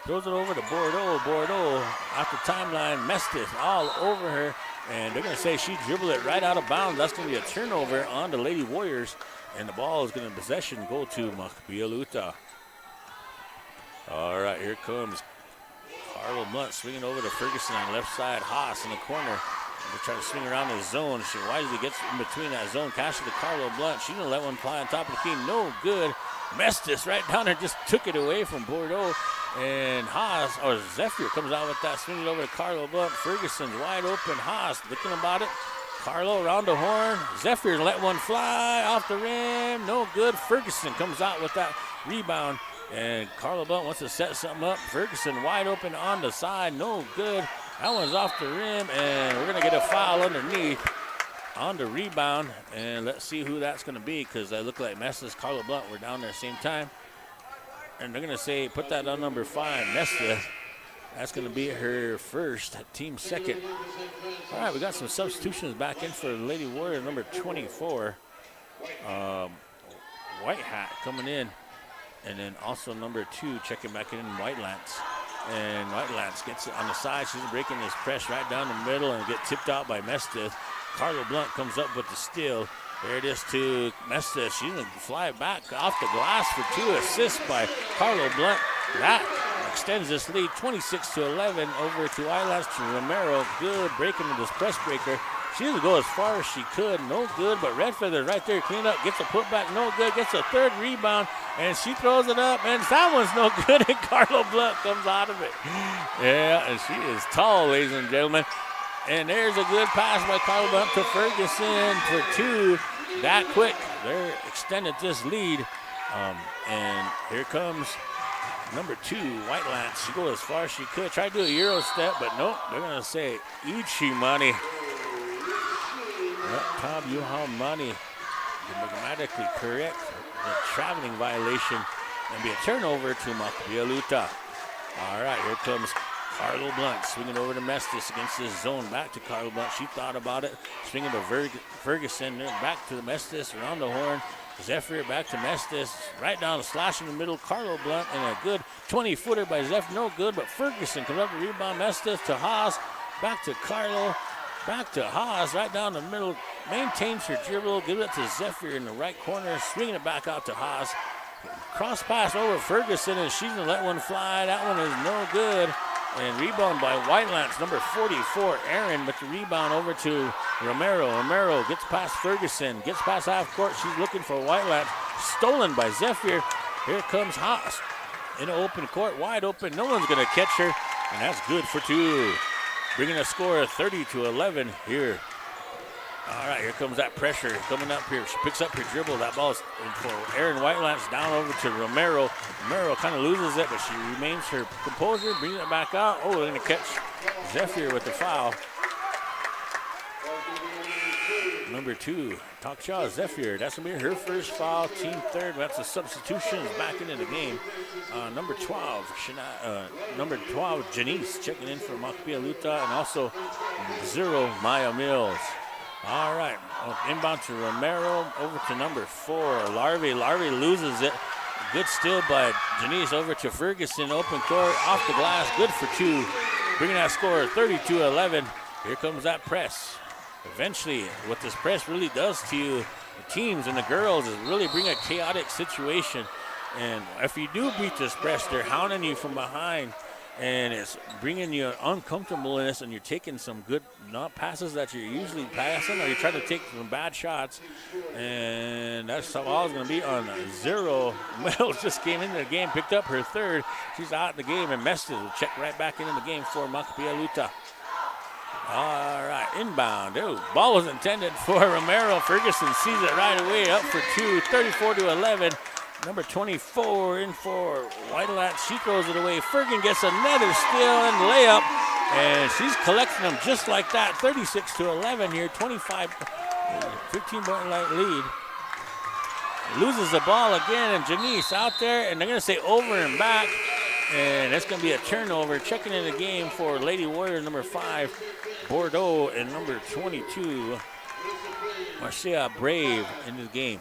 O: Throws it over to Bordeaux off the timeline. Mestis all over her. And they're going to say she dribbled it right out of bounds. That's going to be a turnover on the Lady Warriors. And the ball is going to possession go to Mahpiya Luta. All right, here comes Carlo Blunt swinging over to Ferguson on the left side. Haas in the corner. They're trying to swing around the zone. She wisely gets in between that zone. Cash it to Carlo Blunt. She's going to let one fly on top of the key. No good. Mestis right down there just took it away from Bordeaux. And Haas, or Zephyr, comes out with that, swinging over to Carlo Blunt. Ferguson's wide open. Haas looking about it. Carlo around the horn. Zephyr let one fly off the rim. No good. Ferguson comes out with that rebound. And Carlo Blunt wants to set something up. Ferguson wide open on the side. No good. That one's off the rim. And we're going to get a foul underneath on the rebound. And let's see who that's going to be, because I look like Messa's Carlo Blunt were down there at the same time. And they're going to say, put that on number 5, Nesta. That's going to be her first, team second. All right, we got some substitutions back in for Lady Warrior, number 24. White Hat coming in. And then also number 2 checking back in, White Lance. And White Lance gets it on the side. She's breaking this press right down the middle and get tipped out by Mestis. Carlo Blunt comes up with the steal. There it is to Mestis. She's going to fly back off the glass for 2 assists by Carlo Blunt. That extends this lead 26-11 over to Islands to Romero. Good breaking of this press breaker. She didn't go as far as she could. No good, but Red Feather right there clean up. Gets a putback. No good. Gets a third rebound, and she throws it up, and that one's no good, and Carlo Blunt comes out of it. Yeah, and she is tall, ladies and gentlemen. And there's a good pass by Carlo Blunt to Ferguson for 2. That quick. They're extended this lead. And here comes number 2, White Lance. She goes as far as she could. Tried to do a Euro step, but nope. They're going to say Ichimani. Tom Yuhamani, grammatically correct. The traveling violation and be a turnover to Mahpiya Luta. All right, here comes Carlo Blunt swinging over to Mestis against this zone. Back to Carlo Blunt. She thought about it. Swinging to Ferguson. Back to the Mestis around the horn. Zephyr back to Mestis. Right down the slash in the middle. Carlo Blunt and a good 20-footer by Zephyr. No good, but Ferguson comes up to rebound. Mestis to Haas. Back to Carlo. Back to Haas. Right down the middle. Maintains her dribble. Gives it to Zephyr in the right corner. Swinging it back out to Haas. Cross pass over Ferguson, and she's going to let one fly. That one is no good. And rebound by White Lance, number 44, Aaron, but the rebound over to Romero. Romero gets past Ferguson, gets past half court. She's looking for White Lance. Stolen by Zephyr. Here comes Haas in an open court, wide open. No one's going to catch her, and that's good for 2. Bringing a score of 30-11 here. All right, here comes that pressure coming up here. She picks up her dribble. That ball is for Aaron White Lance down over to Romero. Romero kind of loses it, but she remains her composure, brings it back out. Oh, they're going to catch Zephyr with the foul. Number 2, Talkshaw Zephyr. That's going to be her first foul, team third. That's a substitution back into the game. Number 12, Janice checking in for Mahpiya Luta, and also 0, Maya Mills. All right, inbound to Romero, over to number 4, Larvey. Larvey loses it. Good steal by Janice over to Ferguson, open court, off the glass, good for 2. Bringing that score 32-11. Here comes that press. Eventually, what this press really does to you, the teams and the girls, is really bring a chaotic situation. And if you do beat this press, they're hounding you from behind, and it's bringing you uncomfortableness, and you're taking some good not passes that you're usually passing, or you're trying to take some bad shots. And that's all it's going to be on 0. Mills just came into the game, picked up her third. She's out of the game, and Mestis will check right back into the game for Mahpiya Luta. All right, inbound. Ooh, ball was intended for Romero. Ferguson sees it right away, up for 2, 34-11. Number 24 in for Whitelat. She throws it away. Ferguson gets another steal and layup, and she's collecting them just like that. 36-11 here, 15-point lead. Loses the ball again, and Janice out there, and they're going to say over and back, and it's going to be a turnover. Checking in the game for Lady Warriors, number 5, Bordeaux, and number 22, Marcia Brave, into the game.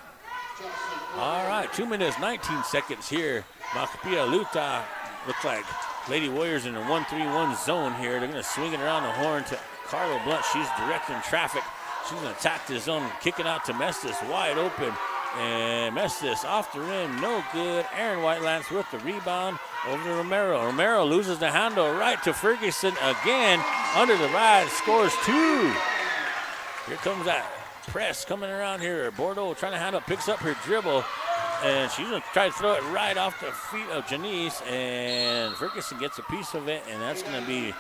O: All right, 2 minutes, 19 seconds here. Mahpiya Luta looks like Lady Warriors in a 1-3-1 zone here. They're going to swing it around the horn to Carla Blunt. She's directing traffic. She's going to attack the zone, kicking out to Mestis, wide open. And Mestis off the rim, no good. Aaron Whitelance with the rebound over to Romero. Romero loses the handle right to Ferguson again. Under the ride, scores 2. Here comes that press coming around here. Bordeaux trying to handle, picks up her dribble, and she's going to try to throw it right off the feet of Janice, and Ferguson gets a piece of it, and that's going to be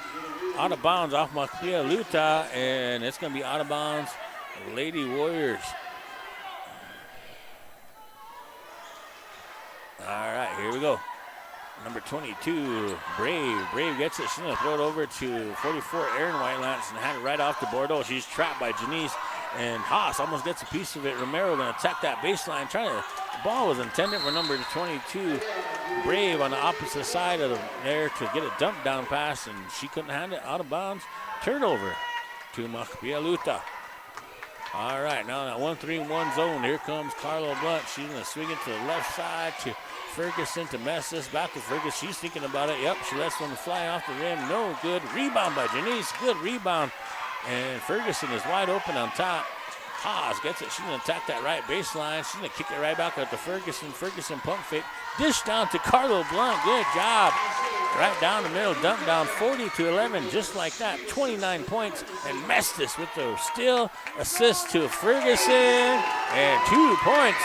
O: out of bounds off Mahpiya Luta, and it's going to be out of bounds Lady Warriors. All right, here we go. Number 22, Brave. Brave gets it. She's going to throw it over to 44, Aaron Whitelance, and hand it right off to Bordeaux. She's trapped by Janice, and Haas almost gets a piece of it. Romero going to attack that baseline. The ball was intended for number 22, Brave, on the opposite side of there to get a dump down pass, and she couldn't hand it, out of bounds. Turnover to Mahpiya Luta. All right, now that 1-3-1 zone, here comes Carla Blunt. She's going to swing it to the left side to Ferguson, to Mestis, back to Ferguson. She's thinking about it. Yep, she lets one fly off the rim. No good. Rebound by Janice. Good rebound. And Ferguson is wide open on top. Haas gets it. She's going to attack that right baseline. She's going to kick it right back out to Ferguson. Ferguson pump fake. Dish down to Carlo Blunt. Good job. Right down the middle. Dump down 40-11. Just like that. 29 points. And Mestis with the steal. Assist to Ferguson. And 2 points.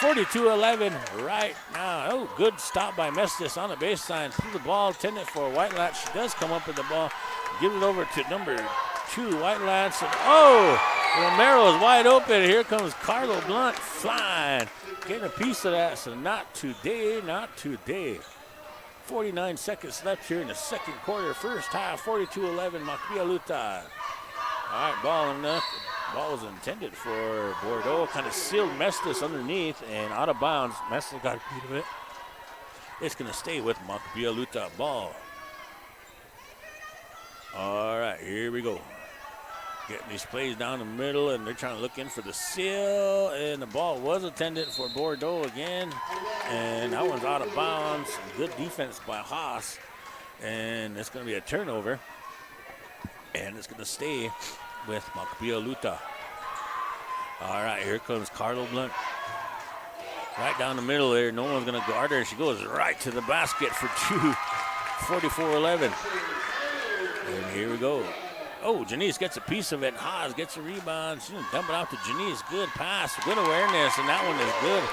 O: 42-11 right now. Oh, good stop by Mestis on the baseline. Through the ball. Intended for Whitelance. She does come up with the ball. Give it over to number 2, Whitelance. And Romero is wide open. Here comes Carlo Blunt flying. Getting a piece of that. So not today, not today. 49 seconds left here in the second quarter. First half, 42-11, Mahpiya Luta. All right, ball enough. Ball was intended for Bordeaux. Kind of sealed Mestis underneath and out of bounds. Mestis got a piece of it. It's going to stay with Mahpiya Luta ball. All right, here we go. Getting these plays down the middle, and they're trying to look in for the seal, and the ball was intended for Bordeaux again, and that one's out of bounds. Good defense by Haas, and it's going to be a turnover, and it's going to stay with Mahpiya Luta. All right, here comes Carlo Blunt. Right down the middle there, no one's going to guard her. She goes right to the basket for 2, 44-11. And here we go. Oh, Janice gets a piece of it. Haas gets a rebound. She's going to dump it off to Janice. Good pass, good awareness, and that one is good.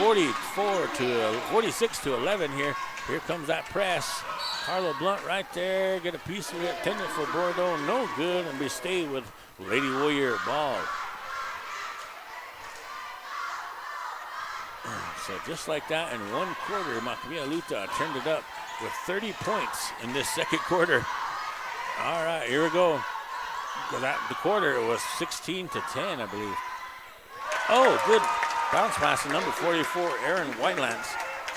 O: 46-11 here. Here comes that press. Carlo Blunt right there. Get a piece of it. Intended for Bordeaux. No good, and we stay with Lady Warrior ball. So just like that, in one quarter, Mahpiya Luta turned it up with 30 points in this second quarter. All right, here we go. The quarter was 16-10, I believe. Oh, good bounce pass to number 44, Aaron Whitelands.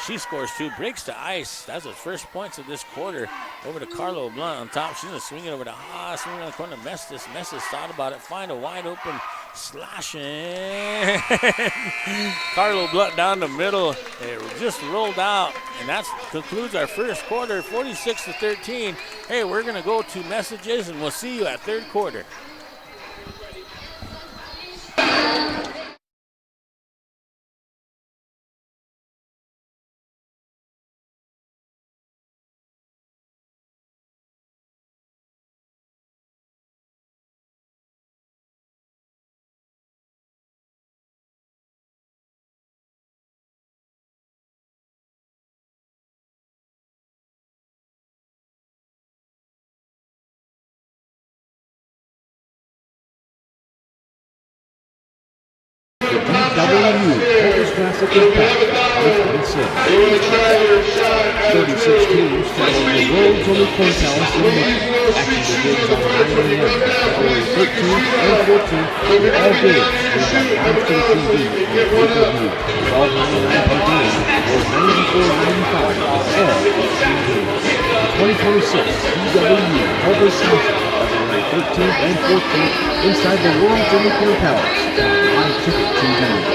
O: She scores 2, breaks the ice. That's his first points of this quarter. Over to Carlo Blunt on top. She's going to swing it over to swing on the corner. Mestis thought about it. Find a wide open slashing. Carlo Blunt down the middle. It just rolled out. And that concludes our first quarter, 46-13. Hey, we're going to go to messages, and we'll see you at third quarter.
M: DW Holders Classic Impact 2026. 36 teams traveling the world's only courthouse in Luta. Action begins on 9 a.m. February 13th and 14th with all games streamed on live to the TV and pay-per-view. $12.99 per game or $94.95 with all 18 games. The 2026 DW Holders Classic February 13th and 14th inside the world's only courthouse on live ticket TV.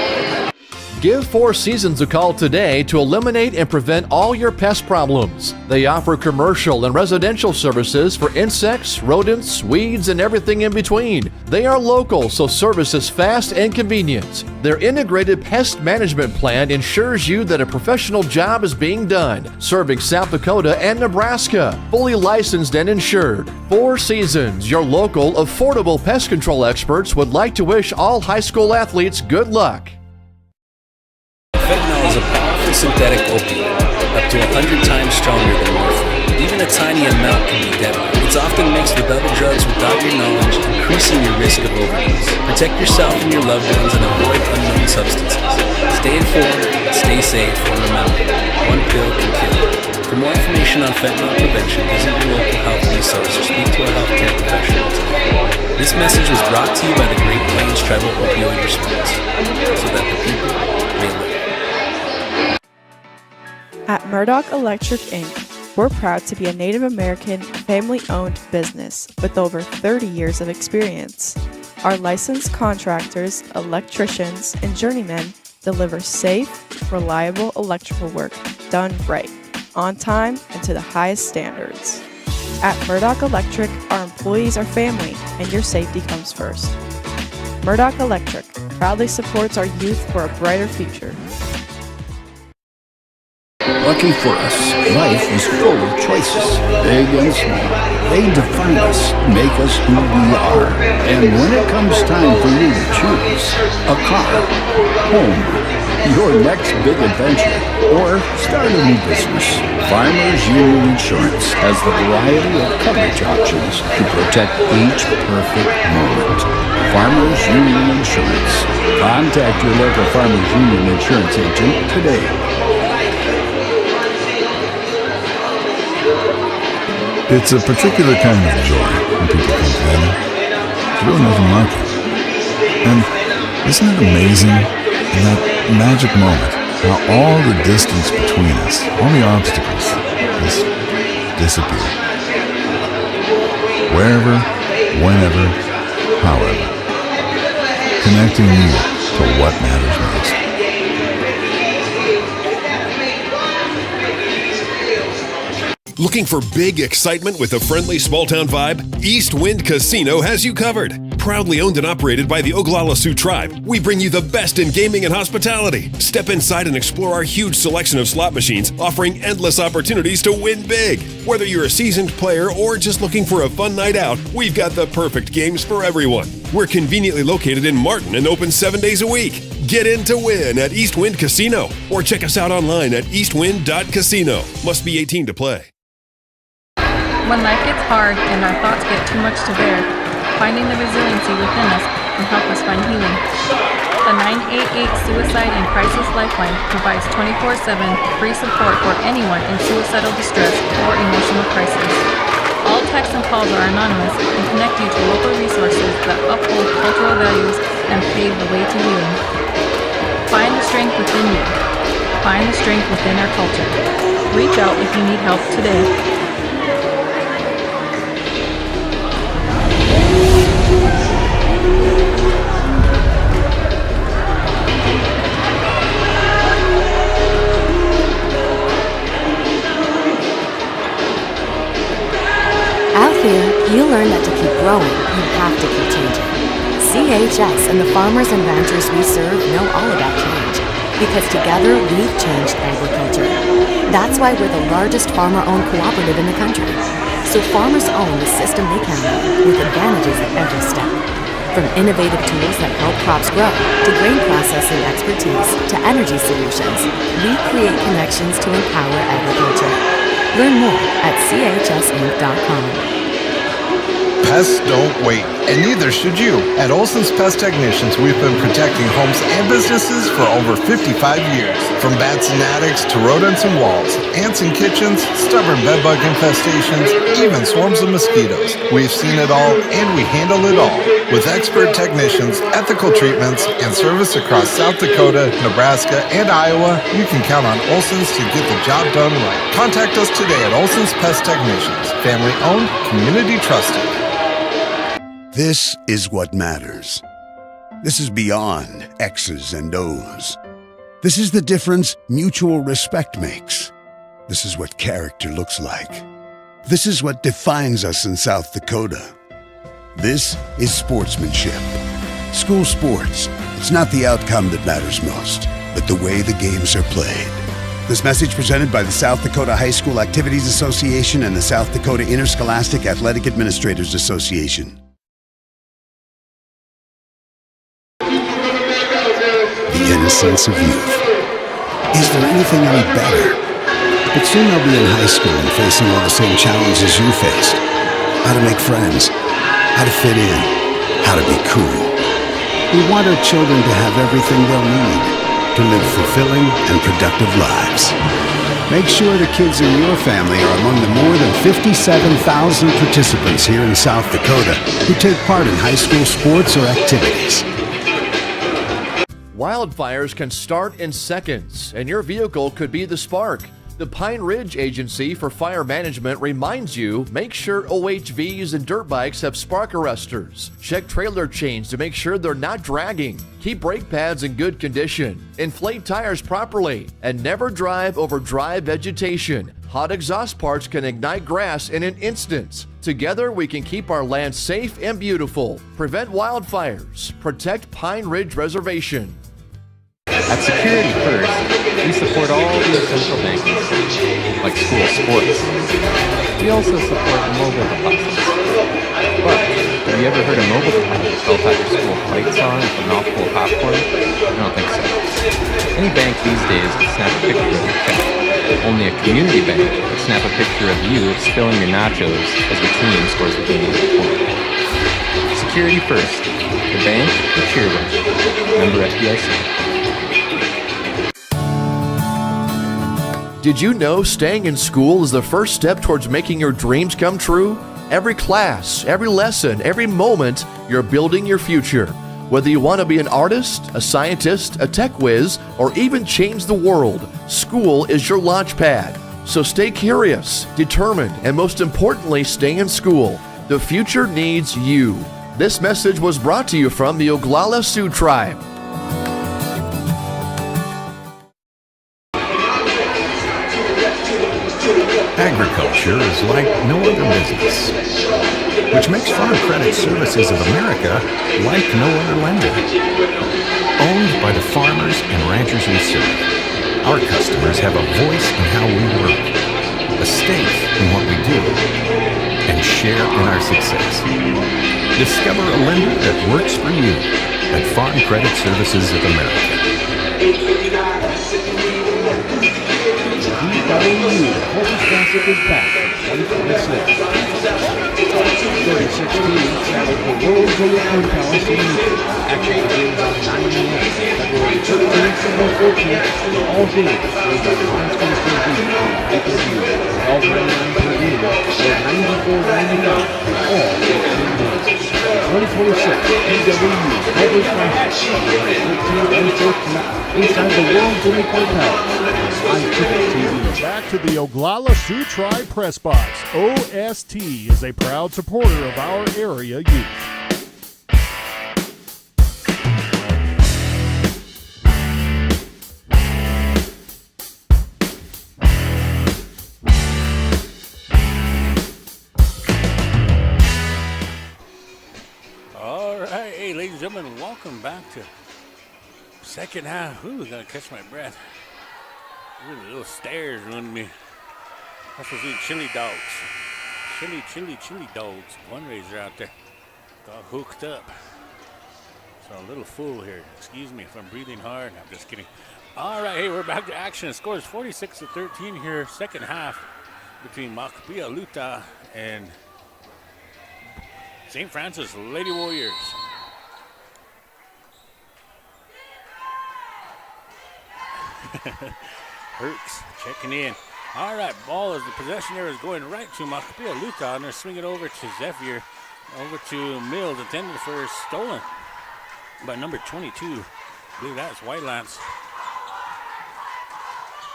C: Give Four Seasons a call today to eliminate and prevent all your pest problems. They offer commercial and residential services for insects, rodents, weeds, and everything in between. They are local, so service is fast and convenient. Their integrated pest management plan ensures you that a professional job is being done, serving South Dakota and Nebraska. Fully licensed and insured. Four Seasons, your local, affordable pest control experts, would like to wish all high school athletes good luck.
D: Fentanyl is a powerful synthetic opioid, up to 100 times stronger than morphine. Even a tiny amount can be deadly. It's often mixed with other drugs without your knowledge, increasing your risk of overdose. Protect yourself and your loved ones and avoid unknown substances. Stay informed, stay safe, and remember, one pill can kill. For more information on fentanyl prevention, visit your local health resource or speak to a healthcare professional today. This message was brought to you by the Great Plains Tribal Opioid Response, so that the people may live.
A: At Murdoch Electric Inc., we're proud to be a Native American family-owned business with over 30 years of experience. Our licensed contractors, electricians, and journeymen deliver safe, reliable electrical work done right, on time, and to the highest standards. At Murdoch Electric, our employees are family, and your safety comes first. Murdoch Electric proudly supports our youth for a brighter future.
E: Lucky for us, life is full of choices, big and small. They define us, make us who we are. And when it comes time for you to choose a car, home, your next big adventure, or start a new business, Farmers Union Insurance has the variety of coverage options to protect each perfect moment. Farmers Union Insurance. Contact your local Farmers Union Insurance agent today.
F: It's a particular kind of joy when people come together. There's really nothing like it. And isn't it amazing in that magic moment how all the distance between us, all the obstacles, just disappear? Wherever, whenever, however. Connecting you to what matters most.
G: Looking for big excitement with a friendly small-town vibe? East Wind Casino has you covered. Proudly owned and operated by the Oglala Sioux Tribe, we bring you the best in gaming and hospitality. Step inside and explore our huge selection of slot machines, offering endless opportunities to win big. Whether you're a seasoned player or just looking for a fun night out, we've got the perfect games for everyone. We're conveniently located in Martin and open 7 days a week. Get in to win at East Wind Casino or check us out online at eastwind.casino. Must be 18 to play.
H: When life gets hard and our thoughts get too much to bear, finding the resiliency within us can help us find healing. The 988 Suicide and Crisis Lifeline provides 24/7 free support for anyone in suicidal distress or emotional crisis. All texts and calls are anonymous and connect you to local resources that uphold cultural values and pave the way to healing. Find the strength within you. Find the strength within our culture. Reach out if you need help today.
I: Out here, you learn that to keep growing, you have to keep changing. CHS and the farmers and ranchers we serve know all about change, because together we've changed agriculture. That's why we're the largest farmer-owned cooperative in the country. So farmers own the system they count on, with advantages at every step. From innovative tools that help crops grow, to grain processing expertise, to energy solutions, we create connections to empower agriculture. Learn more at chsinc.com.
J: Pests don't wait, and neither should you. At Olson's Pest Technicians, we've been protecting homes and businesses for over 55 years. From bats and attics to rodents and walls, ants in kitchens, stubborn bedbug infestations, even swarms of mosquitoes. We've seen it all, and we handle it all. With expert technicians, ethical treatments, and service across South Dakota, Nebraska, and Iowa, you can count on Olson's to get the job done right. Contact us today at Olson's Pest Technicians. Family owned, community trusted.
K: This is what matters. This is beyond X's and O's. This is the difference mutual respect makes. This is what character looks like. This is what defines us in South Dakota. This is sportsmanship. School sports. It's not the outcome that matters most, but the way the games are played. This message presented by the South Dakota High School Activities Association and the South Dakota Interscholastic Athletic Administrators Association. The innocence of youth. Is there anything any better? But soon they'll be in high school and facing all the same challenges you faced. How to make friends, how to fit in, how to be cool. We want our children to have everything they'll need to live fulfilling and productive lives. Make sure the kids in your family are among the more than 57,000 participants here in South Dakota who take part in high school sports or activities.
C: Wildfires can start in seconds, and your vehicle could be the spark. The Pine Ridge Agency for Fire Management reminds you, make sure OHVs and dirt bikes have spark arresters. Check trailer chains to make sure they're not dragging. Keep brake pads in good condition. Inflate tires properly. And never drive over dry vegetation. Hot exhaust parts can ignite grass in an instant. Together, we can keep our land safe and beautiful. Prevent wildfires. Protect Pine Ridge Reservation.
L: At Security First, we support all the essential bankings, like school sports. We also support mobile deposits. But, have you ever heard a mobile deposit felt at your school fight song with a mouthful of popcorn? I don't think so. Any bank these days would snap a picture of your check. Only a community bank would snap a picture of you spilling your nachos as your team scores the game point. Security First, the bank, the cheerleader. Member FDIC.
C: Did you know staying in school is the first step towards making your dreams come true? Every class, every lesson, every moment, you're building your future. Whether you want to be an artist, a scientist, a tech whiz, or even change the world, school is your launch pad. So stay curious, determined, and most importantly, stay in school. The future needs you. This message was brought to you from the Oglala Sioux Tribe.
B: Agriculture is like no other business, which makes Farm Credit Services of America like no other lender. Owned by the farmers and ranchers we serve, our customers have a voice in how we work, a stake in what we do, and share in our success. Discover a lender that works for you at Farm Credit Services of America.
M: DWU Homeless Classic is back in 2026. 36 teams travel the World Jolly Palace in Luta. Action begins on 9 a.m. February 13th and 14th. All games played by the Lions Coastal League on pay-per-view. $12.99 per game or $94.99 for all 18 games. The EW, Edward Francis, inside the World Three-Point Tower. Live Ticket TV.
N: Back to the Oglala Sioux Tribe Press Box. OST is a proud supporter of our area youth.
O: All right, hey, ladies and gentlemen, welcome back to second half. Ooh, gotta catch my breath. Ooh, the little stairs ruined me. That's what we chili dogs. Chili dogs. One raiser out there. Got hooked up. So a little full here. Excuse me if I'm breathing hard. I'm just kidding. All right, hey, we're back to action. The score is 46-13 here, second half between Mahpiya, Luta, and St. Francis Lady Warriors. Herks checking in. All right, ball as the possession area is going right to Mahpiya Luta, and they're swinging over to Zephyr, over to Mills, intended for stolen by number 22. I believe that's White Lance.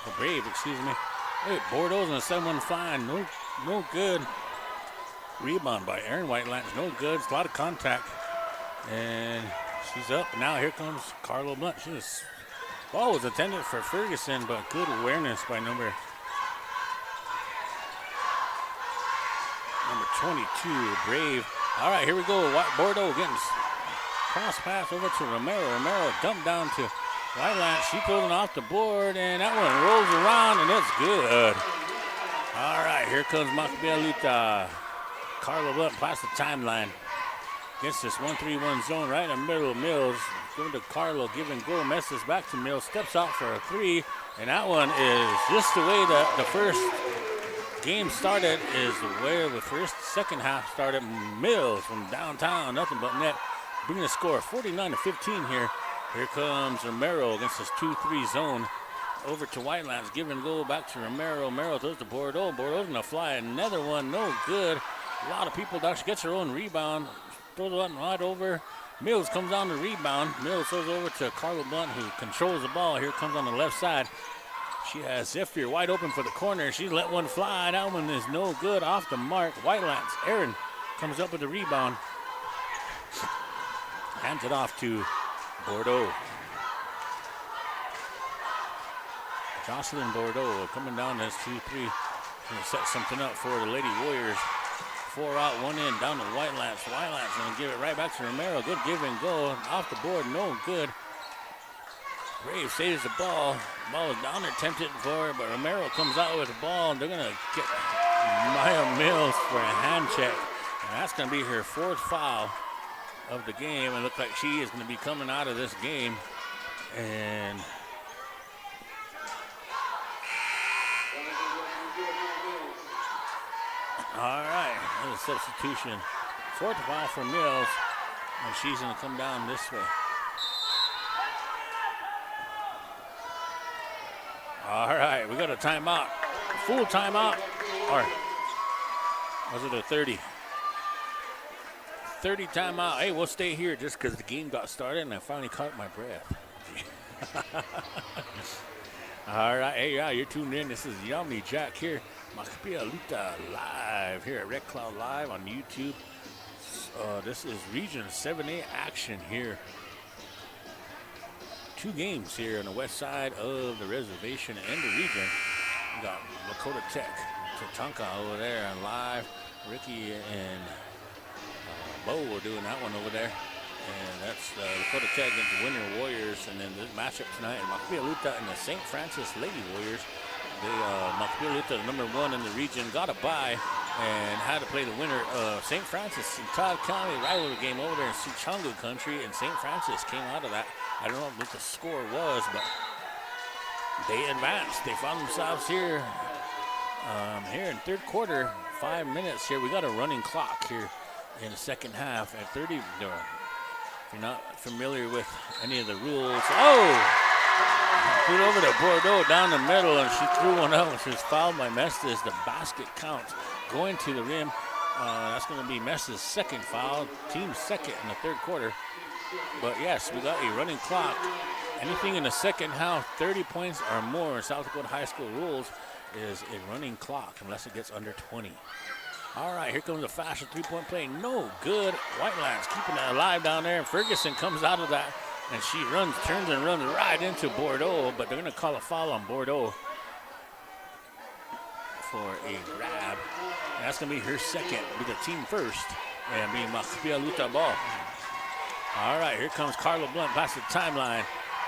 O: The Brave, excuse me. Hey, Bordeaux's on a 7-1 fine. No good. Rebound by Aaron White Lance. No good. It's a lot of contact. And she's up. And now here comes Carlo Blunt. Ball was intended for Ferguson, but good awareness by number 22, Brave. All right, here we go. Bordeaux getting cross pass over to Romero. Romero dumped down to White Lance. She pulling off the board, and that one rolls around, and it's good. All right, here comes Mahpiya Luta. Carlo Blunt past the timeline. Gets this 1-3-1 zone right in the middle of Mills. Going to Carlo, give and go, messes back to Mills, steps out for a three, and that one is just the way that the first game started, is the way the second half started. Mills from downtown, nothing but net, bringing the score 49-15 here. Here comes Romero against this 2-3 zone. Over to White Lance, give and go back to Romero. Romero throws to Bordeaux. Bordeaux's gonna fly another one, no good. A lot of people actually gets her own rebound. Throws it right over. Mills comes on the rebound. Mills throws over to Carlo Blunt, who controls the ball. Here comes on the left side. She has Zephyr wide open for the corner. She's let one fly. That one is no good, off the mark. White Lance, Aaron comes up with the rebound. Hands it off to Bordeaux. Jocelyn Bordeaux coming down as 2-3. Gonna set something up for the Lady Warriors. 4 out, 1 in, down to White Lance. White Lance gonna give it right back to Romero. Good give and go. Off the board, no good. Brave saves the ball. Ball is down there, tempted for it, but Romero comes out with the ball, and they're gonna get Maya Mills for a hand check. And that's gonna be her 4th foul of the game. It looks like she is gonna be coming out of this game. And all right, another substitution. 4th foul for Mills, and she's gonna come down this way. All right, we got a timeout. Full timeout. Or was it a 30? 30 timeout. Hey, we'll stay here just because the game got started and I finally caught my breath. All right, hey, yeah, you're tuned in. This is Yummy Jack here. Mahpiya Luta live here at Red Cloud Live on YouTube. This is Region 7A action here. 2 games here on the west side of the reservation and the region. We got Dakota Tech, Tatanka over there on live. Ricky and Bo were doing that one over there. And that's Dakota Tech against the Winter Warriors. And then this matchup tonight, Mahpiya Luta and the St. Francis Lady Warriors. Mahpiya Luta, number 1 in the region, got a bye and had to play the winner of St. Francis and Todd County rivalry game over there in Sichanga country. And St. Francis came out of that. I don't know what the score was, but they advanced. They found themselves here here in third quarter, 5 minutes here. We got a running clock here in the second half at 30. If you're not familiar with any of the rules, put over to Bordeaux down the middle, and she threw one out, which was fouled by Mestis. The basket count going to the rim. That's going to be Mess's second foul, team second in the third quarter. But yes, we got a running clock. Anything in the second half, 30 points or more, South Dakota High School rules is a running clock unless it gets under 20. All right, here comes a fast three-point play. No good. Whitelands keeping it alive down there. And Ferguson comes out of that, and she turns and runs right into Bordeaux, but they're going to call a foul on Bordeaux for a grab. And that's going to be her second, be the team first, and be Mahpiya Luta ball. All right, here comes Carla Blunt past the timeline.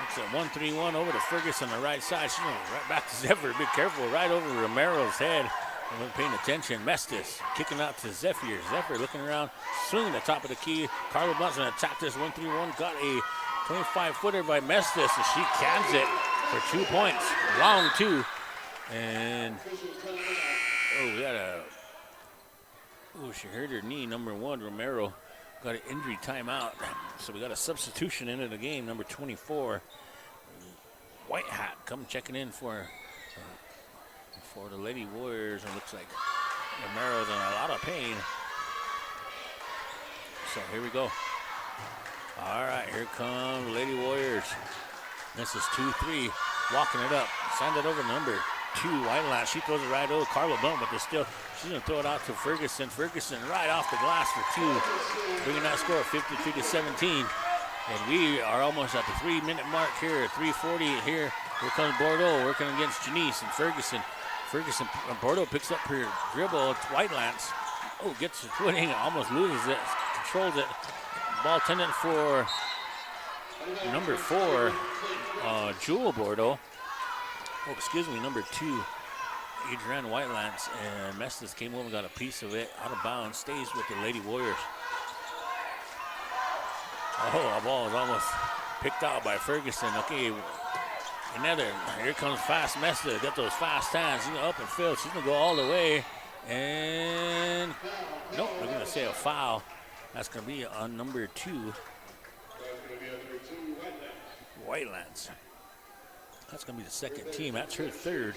O: It's a 1-3-1 over to Ferguson on the right side. She's going right back to Zephyr. Be careful, right over Romero's head. I wasn't paying attention. Mestis kicking out to Zephyr. Zephyr looking around, swinging the top of the key. Carla Blunt's going to attack this 1-3-1. Got a 25-footer by Mestis, and she cans it for 2 points. Long two. And, we got she hurt her knee, number 1, Romero. Got an injury timeout. So we got a substitution into the game, number 24. White Hat come checking in for the Lady Warriors. It looks like Romero's in a lot of pain. So here we go. All right, here come the Lady Warriors. This is 2-3, walking it up. Send it over to number 2, Whitelands. She throws it right over Carla Blunt, but she's going to throw it out to Ferguson. Ferguson right off the glass for 2, bringing that score 53-17. And we are almost at the 3-minute mark here, 3:40 here. Here comes Bordeaux working against Janice and Ferguson. Bordeaux picks up her dribble. It's Whitelands. Gets the footing, almost loses it, controls it. Ball tended for number 4, Jewel Bordeaux. Number 2, Adrienne Whitelands. And Mestis came over and got a piece of it out of bounds. Stays with the Lady Warriors. The ball is almost picked out by Ferguson. Okay, here comes fast Mestis. Got those fast hands. She's going to up and field. She's going to go all the way. And nope, we're going to say a foul. That's going to be on number 2, Whitelands. That's going to be the second team. That's her third.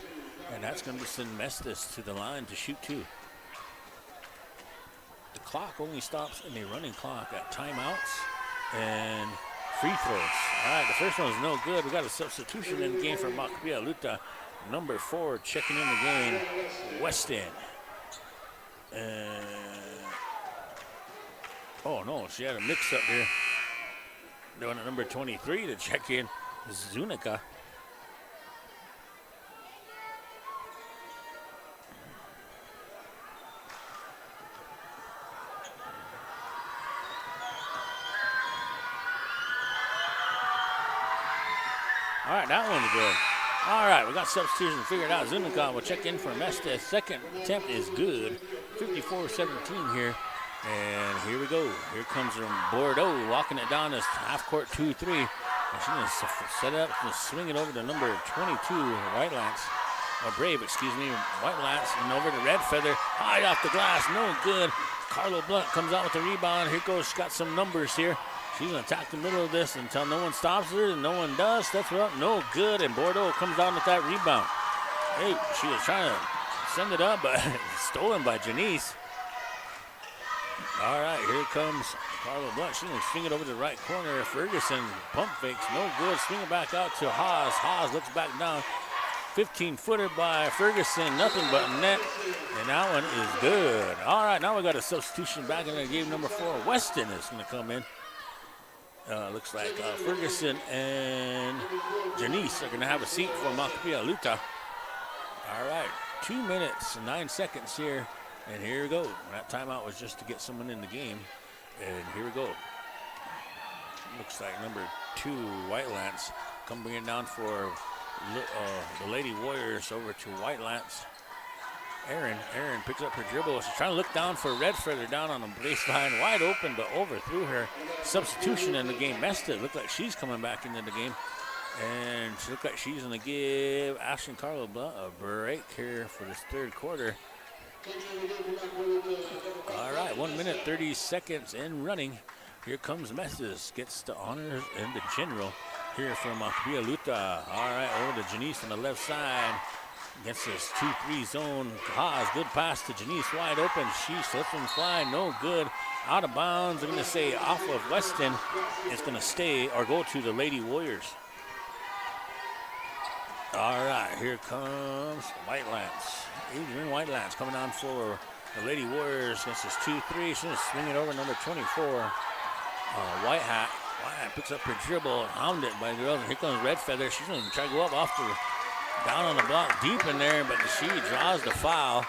O: And that's going to send Mestis to the line to shoot 2. The clock only stops in a running clock at timeouts and free throws. All right, the first one is no good. We got a substitution in the game for Mahpiya Luta. Number 4 checking in the game, Weston. She had a mix-up here. Doing a number 23 to check in, Zunica. All right, that one's good. All right, we got substitution figured out. Zunica will check in for Mestis. Second attempt is good. 54-17 here. And here we go. Here comes Bordeaux walking it down this half-court 2-3. And she's going to set up and swing it over to number 22, Whitelands. Whitelands, and over to Red Feather. High off the glass, no good. Carla Blunt comes out with the rebound. Here goes, she's got some numbers here. She's going to attack the middle of this until no one stops her, and no one does. Steps her up, no good, and Bordeaux comes down with that rebound. Hey, she was trying to send it up, but stolen by Janice. All right, here comes Carla Blunt. She's going to swing it over to the right corner. Ferguson pump fakes, no good. Swing it back out to Haas. Haas looks back down. 15-footer by Ferguson, nothing but net, and that one is good. All right, now we got a substitution back in the game. Number 4, Weston is going to come in. Looks like Ferguson and Janice are going to have a seat for Mahpiya Luta. All right, 2 minutes and 9 seconds here, and here we go. That timeout was just to get someone in the game, and here we go. Looks like number 2, Whitelands, come bringing down for the Lady Warriors over to Whitelands. Aaron picks up her dribble. She's trying to look down for Red Feather down on the baseline. Wide open, but overthrew her. Substitution in the game. Mestis looked like she's coming back into the game. And she looks like she's going to give Ashton Carla Blunt a break here for this third quarter. All right, 1 minute, 30 seconds in running. Here comes Mestis. Gets the honors and the general here from Mahpiya Luta. All right, over to Janice on the left side. against this 2-3 zone. Haas, good pass to Janice, wide open. She slips and fly, no good. Out of bounds. I'm going to say off of Weston. It's going to stay or go to the Lady Warriors. All right, here comes Whitelands. Adrian Whitelands coming on for the Lady Warriors against this 2-3. She's going to swing it over number 24. White Hat picks up her dribble, hounded by the girls. And here comes Red Feather. She's going to try to go up off the down on the block, deep in there, but she draws the foul.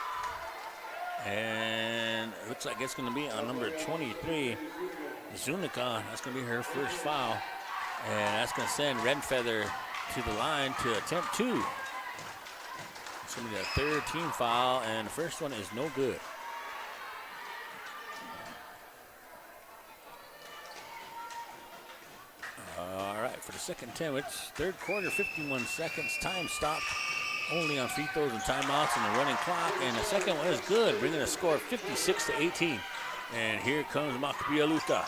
O: And it looks like it's going to be on number 23, Zunica. That's going to be her first foul. And that's going to send Red Feather to the line to attempt 2. It's going to be a third team foul, and the first one is no good. All right, for the second attempt, it's third quarter, 51 seconds. Time stopped only on free throws and timeouts and the running clock. And the second one is good, bringing a score of 56-18. And here comes Mahpiya Luta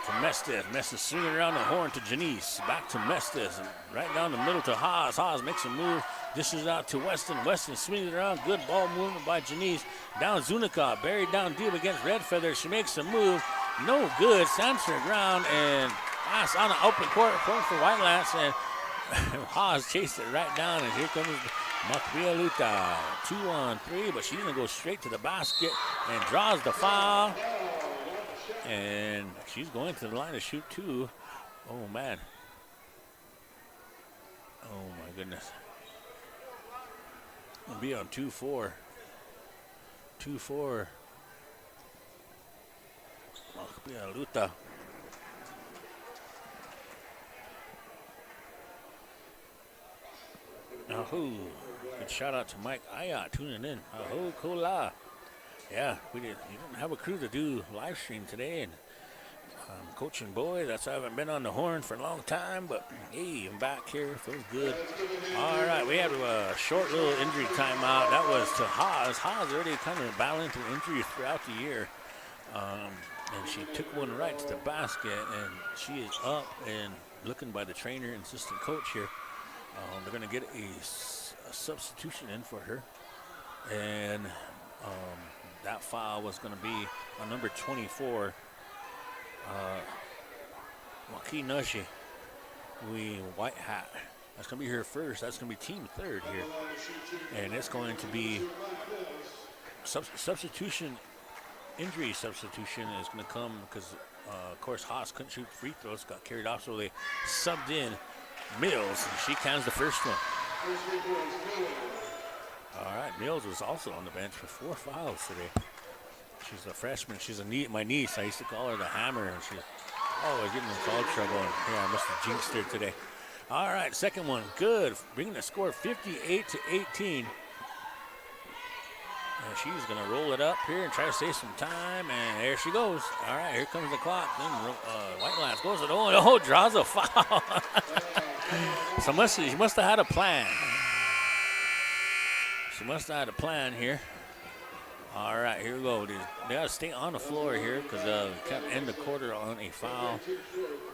O: to Mestes. Mestes swinging around the horn to Janice. Back to Mestes. And right down the middle to Haas. Haas makes a move. Dishes out to Weston. Weston swings it around. Good ball movement by Janice. Down Zunica. Buried down deep against Red Feather. She makes a move. No good. Stands her ground. And pass on the open court. Point for Whitelands. And Haas chased it right down. And here comes Mahpiya Luta. 2-on-3. But she's going to go straight to the basket and draws the foul. And she's going to the line to shoot 2. Oh, man. Oh, my goodness. It'll be on 2-4. 2-4. Mahpiya Luta. Ahoo. Good shout out to Mike Aya tuning in. Ahoo, Kola. Yeah, we didn't have a crew to do live stream today, and coaching boy. That's why I haven't been on the horn for a long time, but hey, I'm back here. Feels good. All right, we have a short little injury timeout. That was to Haas. Haas already kind of battling through injuries throughout the year, and she took one right to the basket, and she is up and looking by the trainer and assistant coach here. They're going to get a substitution in for her, and that foul was going to be on number 24, Wakinashi, White Hat. That's going to be her first. That's going to be team third here. And it's going to be substitution, injury substitution is going to come because, of course, Haas couldn't shoot free throws, got carried off, so they subbed in Mills, and she counts the first one. All right, Mills was also on the bench for 4 fouls today. She's a freshman. She's my niece. I used to call her the Hammer, and she's always getting in foul trouble. And yeah, I must have jinxed her today. All right, second one, good, bringing the score 58-18. And she's going to roll it up here and try to save some time, and there she goes. All right, here comes the clock. Then Whitelands goes it. Oh, draws a foul. So she must have had a plan. She must have had a plan here. All right, here we go. They got to stay on the floor here because we can't end the quarter on a foul.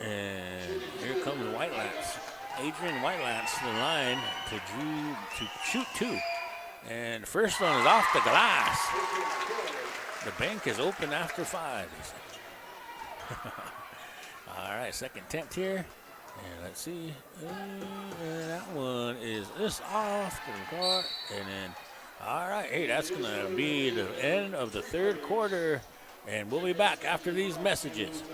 O: And here comes Whitelands. Adrian Whitelands to the line to shoot 2. And the first one is off the glass. The bank is open after 5. All right, second attempt here. And let's see. And that one is just off the court. And then, all right, hey, that's going to be the end of the third quarter. And we'll be back after these messages.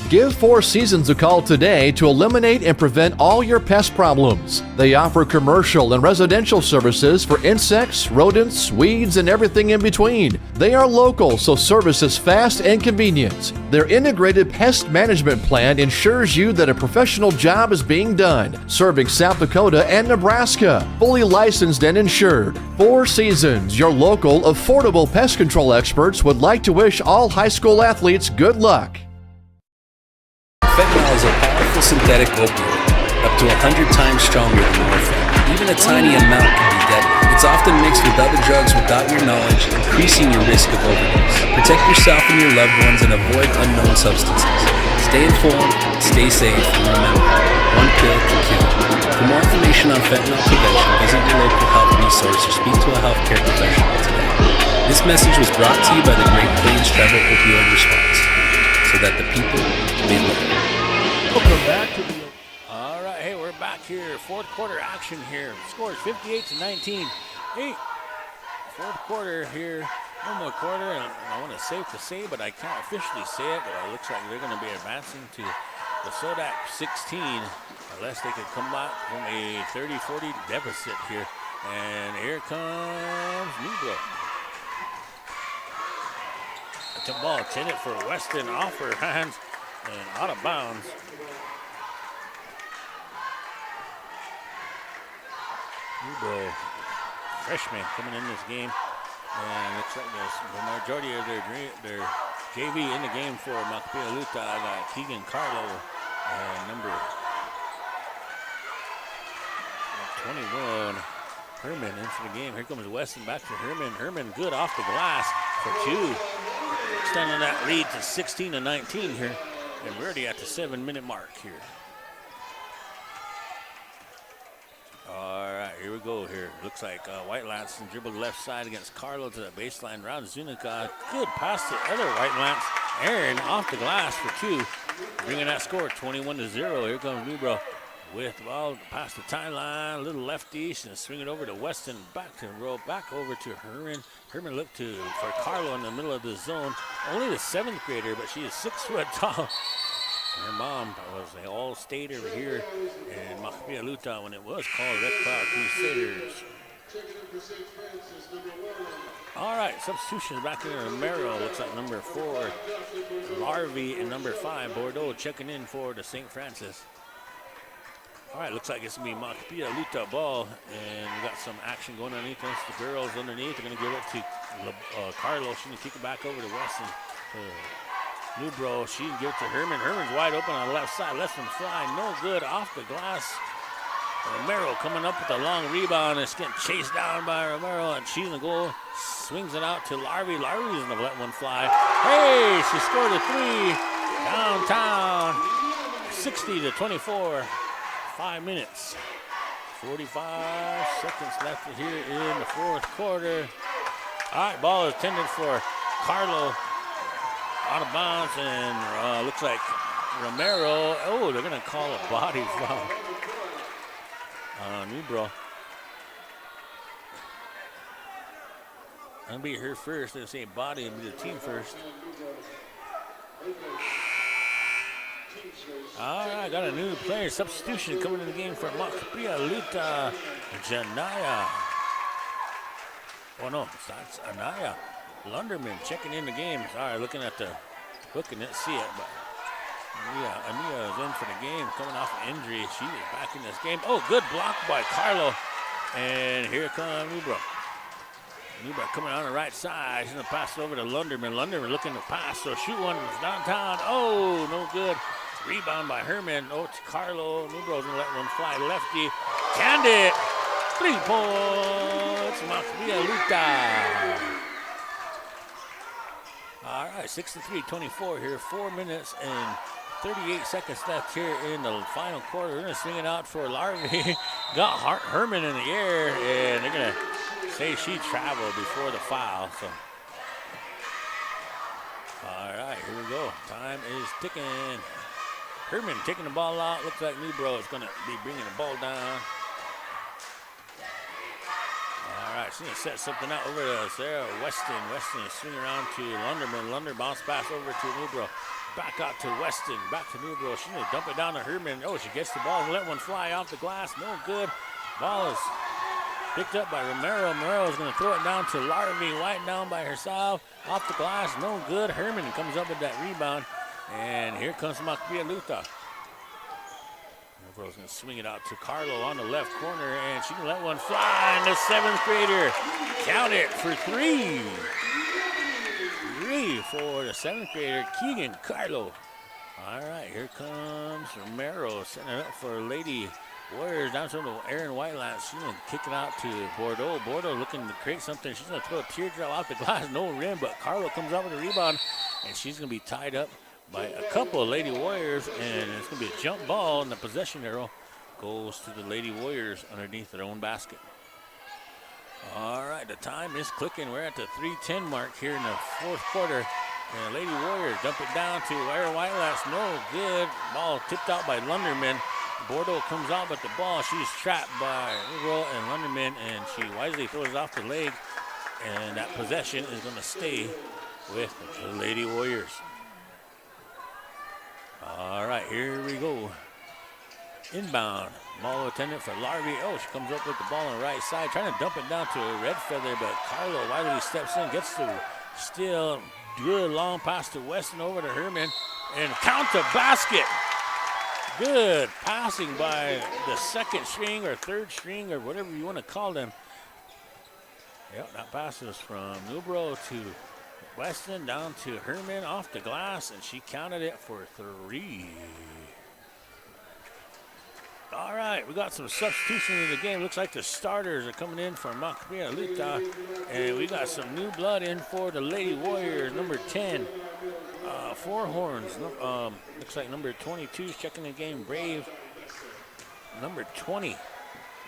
C: Give Four Seasons a call today to eliminate and prevent all your pest problems. They offer commercial and residential services for insects, rodents, weeds, and everything in between. They are local, so service is fast and convenient. Their integrated pest management plan ensures you that a professional job is being done, serving South Dakota and Nebraska. Fully licensed and insured. Four Seasons, your local, affordable pest control experts, would like to wish all high school athletes good luck.
D: Fentanyl is a powerful synthetic opioid. up to 100 times stronger than morphine. Even a tiny amount can be deadly. It's often mixed with other drugs without your knowledge, increasing your risk of overdose. Protect yourself and your loved ones and avoid unknown substances. Stay informed, stay safe, and remember, one pill can kill. For more information on fentanyl prevention, visit your local health resource or speak to a healthcare professional today. This message was brought to you by the Great Plains Tribal Opioid Response, so that the people may live.
N: Welcome back to the...
O: All right, hey, we're back here. Fourth quarter action here. Scores 58-19. Hey, fourth quarter here. One more quarter, and I want to safe to say, but I can't officially say it. But it looks like they're going to be advancing to the Sodak 16, unless they can come back from a 30-40 deficit here. And here comes Negro. The ball intended for Weston, off her hands and out of bounds. Negro, freshman coming in this game. And looks like the majority of their JV in the game for Mahpiya Luta. I got Keegan Carlo and number 21, Herman into the game. Here comes Weston back to Herman. Herman good off the glass for two. Extending that lead to 16-19 here. And we're already at the 7-minute mark here. All right, here we go here. Looks like White Lance dribbled left side against Carlo to the baseline. Round Zuniga. Good pass to other White Lance. Aaron off the glass for two. Bringing that score 21-0. Here comes Newbro with the ball past the timeline. Little lefty. And swing it over to Weston. Back to roll. Back over to Herman. Herman looked for Carlo in the middle of the zone. Only the 7th grader, but she is 6 foot tall. Her mom was an all-stater here in Mahpiya Luta when it was called Red Cloud Crusaders. All right, substitutions back in Romero. Looks like number 4, Larvey, and number 5, Bordeaux, checking in for the St. Francis. All right, looks like it's going to be Mahpiya Luta ball, and we got some action going underneath us. The girls underneath are going to give it to Carlo. She's going to kick it back over to Weston. Newbro, she can give it to Herman. Herman's wide open on the left side. Lets them fly. No good off the glass. Romero coming up with a long rebound. It's getting chased down by Romero, and she's going to go. Swings it out to Larvey. Larvey's going to let one fly. Hey, she scored a 3 downtown. 60-24. 5 minutes. 45 seconds left here in the fourth quarter. All right, ball is intended for Carlo. Out of bounds, and looks like Romero. Oh, they're going to call a body foul. Newbro. I'll be here first. They'll say body and be the team first. All right, got a new player substitution coming in the game for Mahpiya Luta. Janaya. Oh, no, that's Anaya. Lunderman checking in the game. All right, looking at the book and didn't see it, but Ania is in for the game, coming off an injury. She is back in this game. Oh, good block by Carlo. And here comes Newbrook. Newbrook coming on the right side. She's going to pass it over to Lunderman. Lunderman looking to pass, so shoot one downtown. Oh, no good. Rebound by Herman. Oh, to Carlo. Newbrook's going to let one fly. Lefty. Canned it. 3 points. Mahpiya Luta. All right, 63-24 here. 4 minutes and 38 seconds left here in the final quarter. We're going to swing it out for Larvey. Got Herman in the air, and they're going to say she traveled before the foul. So, all right, here we go. Time is ticking. Herman taking the ball out. Looks like Newbro is going to be bringing the ball down. All right, she's going to set something out over to Sarah Weston. Weston is swinging around to Lunderman. Lunder bounce pass over to Newbro. Back out to Weston. Back to Newbro. She's going to dump it down to Herman. Oh, she gets the ball and let one fly off the glass. No good. Ball is picked up by Romero. Romero is going to throw it down to Larvey. White down by herself. Off the glass. No good. Herman comes up with that rebound. And here comes Mahpiya Luta. Newbro's going to swing it out to Carlo on the left corner, and she can let one fly, and the 7th grader count it for 3. 3 for the 7th grader, Keegan Carlo. All right, here comes Romero setting it up for Lady Warriors down to Aaron Whiteland. She's going to kick it out to Bordeaux. Bordeaux looking to create something. She's going to throw a teardrop off the glass. No rim, but Carlo comes out with a rebound, and she's going to be tied up by a couple of Lady Warriors, and it's going to be a jump ball, and the possession arrow goes to the Lady Warriors underneath their own basket. All right, the time is clicking. We're at the 3:10 mark here in the fourth quarter. And Lady Warriors dump it down to Aaron Whiteland. No good. Ball tipped out by Lunderman. Bordeaux comes out, but the ball, she's trapped by Earl and Lunderman, and she wisely throws it off the leg. And that possession is going to stay with the Lady Warriors. All right, here we go. Inbound. Ball attendant for Larvey. Oh, she comes up with the ball on the right side, trying to dump it down to Red Feather, but Carlo wisely steps in, gets the steal. Good long pass to Weston over to Herman, and count the basket. Good passing by the second string or third string or whatever you want to call them. Yep, that pass was from Newbro to Weston down to Herman off the glass, and she counted it for 3. All right, we got some substitutions in the game. Looks like the starters are coming in for Mahpiya Luta, and we got some new blood in for the Lady Warriors. Number 10, Four Horns. Looks like number 22 is checking the game, Brave. Number 20,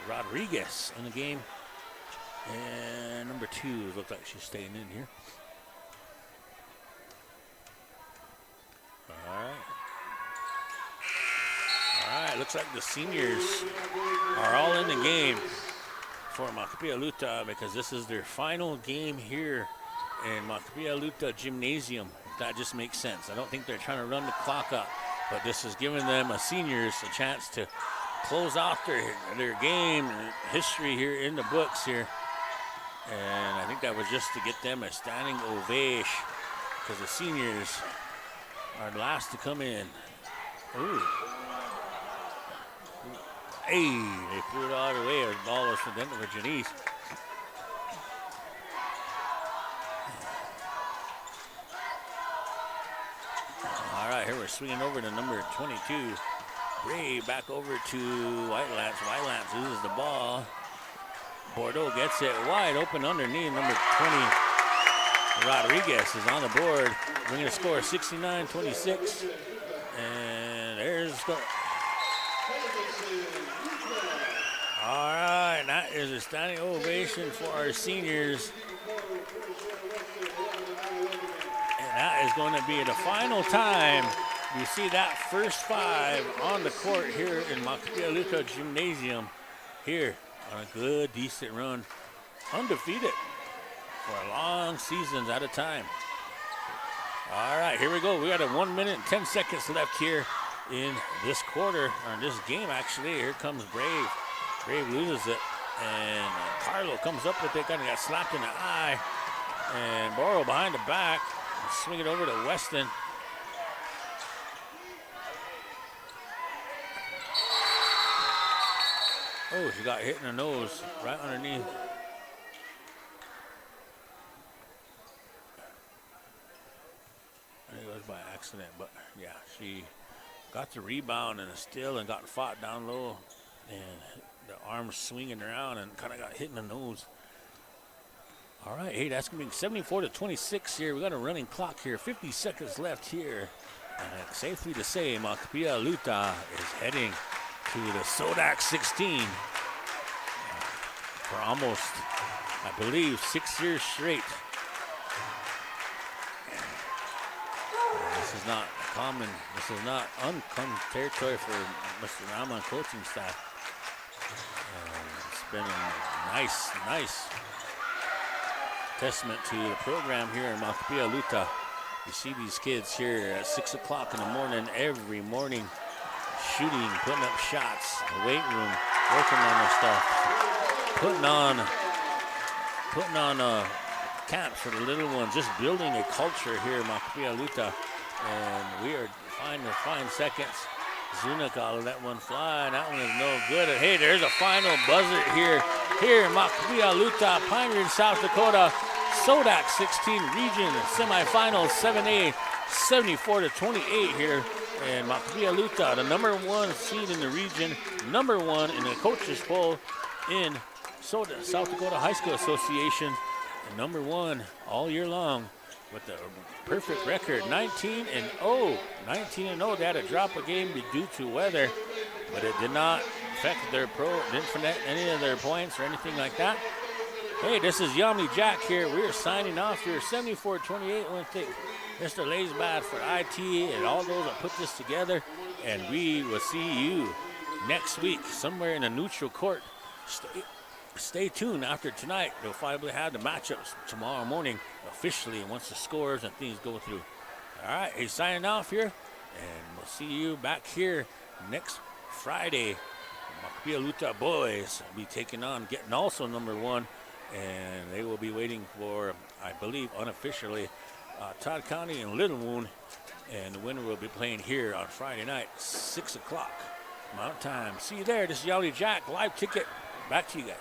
O: Rodriguez in the game, and number 2 looks like she's staying in here. All right, looks like the seniors are all in the game for Mahpiya Luta because this is their final game here in Mahpiya Luta Gymnasium. If that just makes sense. I don't think they're trying to run the clock up, but this is giving them seniors a chance to close out their game history here in the books here. And I think that was just to get them a standing ovation because the seniors are the last to come in. Ooh. Hey, they threw it all the way. The ball was for them for Janice. All right, here we're swinging over to number 22. Bray back over to Whitelands. Whitelands loses the ball. Bordeaux gets it wide open underneath. Number 20, Rodriguez is on the board. We're going to score 69-26. And there's the... All right, that is a standing ovation for our seniors. And that is going to be the final time you see that first 5 on the court here in Mahpiya Luta Gymnasium here on a good, decent run. Undefeated for long seasons at a time. All right, here we go. We got a 1 minute and 10 seconds left here in this quarter, or in this game actually. Here comes Brave. Brave loses it, and Carlo comes up with it, kind of got slapped in the eye, and Borrow behind the back, swing it over to Weston. Oh, she got hit in the nose, right underneath. I think it was by accident, but yeah, she got the rebound and a steal and got fought down low, and the arms swinging around and kind of got hit in the nose. All right, hey, that's going to be 74-26 here. We got a running clock here, 50 seconds left here. And safely to say, Mahpiya Luta is heading to the Sodak 16 for almost, I believe, 6 years straight. This is not common. This is not uncommon territory for Mr. Rama and coaching staff. It's been a nice testament to the program here in Mahpiya Luta. You see these kids here at 6 o'clock in the morning, every morning, shooting, putting up shots, the weight room, working on their stuff, putting on camps for the little ones, just building a culture here in Mahpiya Luta. And we are fine seconds. Zuna got that one fly, and that one is no good. And hey, there's a final buzzer here in Mahpiya Luta, Pine Ridge, South Dakota. Sodak 16 region semifinals 7A, 74-28 here And Mahpiya Luta, the number 1 seed in the region, number 1 in the coaches poll in South Dakota High School Association, and number 1 all year long with the perfect record, 19-0. 19-0. They had to drop a game due to weather, but it did not affect their didn't affect any of their points or anything like that. Hey, this is Yummy Jack here. We're signing off here. 74-28. I want to thank Mr. Laysbad for IT and all those that put this together. And we will see you next week somewhere in a neutral court. Stay tuned after tonight. They'll probably have the matchups tomorrow morning officially once the scores and things go through. All right, he's signing off here. And we'll see you back here next Friday. Mahpiya Luta boys will be taking on, getting also number 1. And they will be waiting for, I believe, unofficially, Todd County and Little Moon. And the winner will be playing here on Friday night, 6 o'clock Mountain Time. See you there. This is Yali Jack, live ticket. Back to you guys.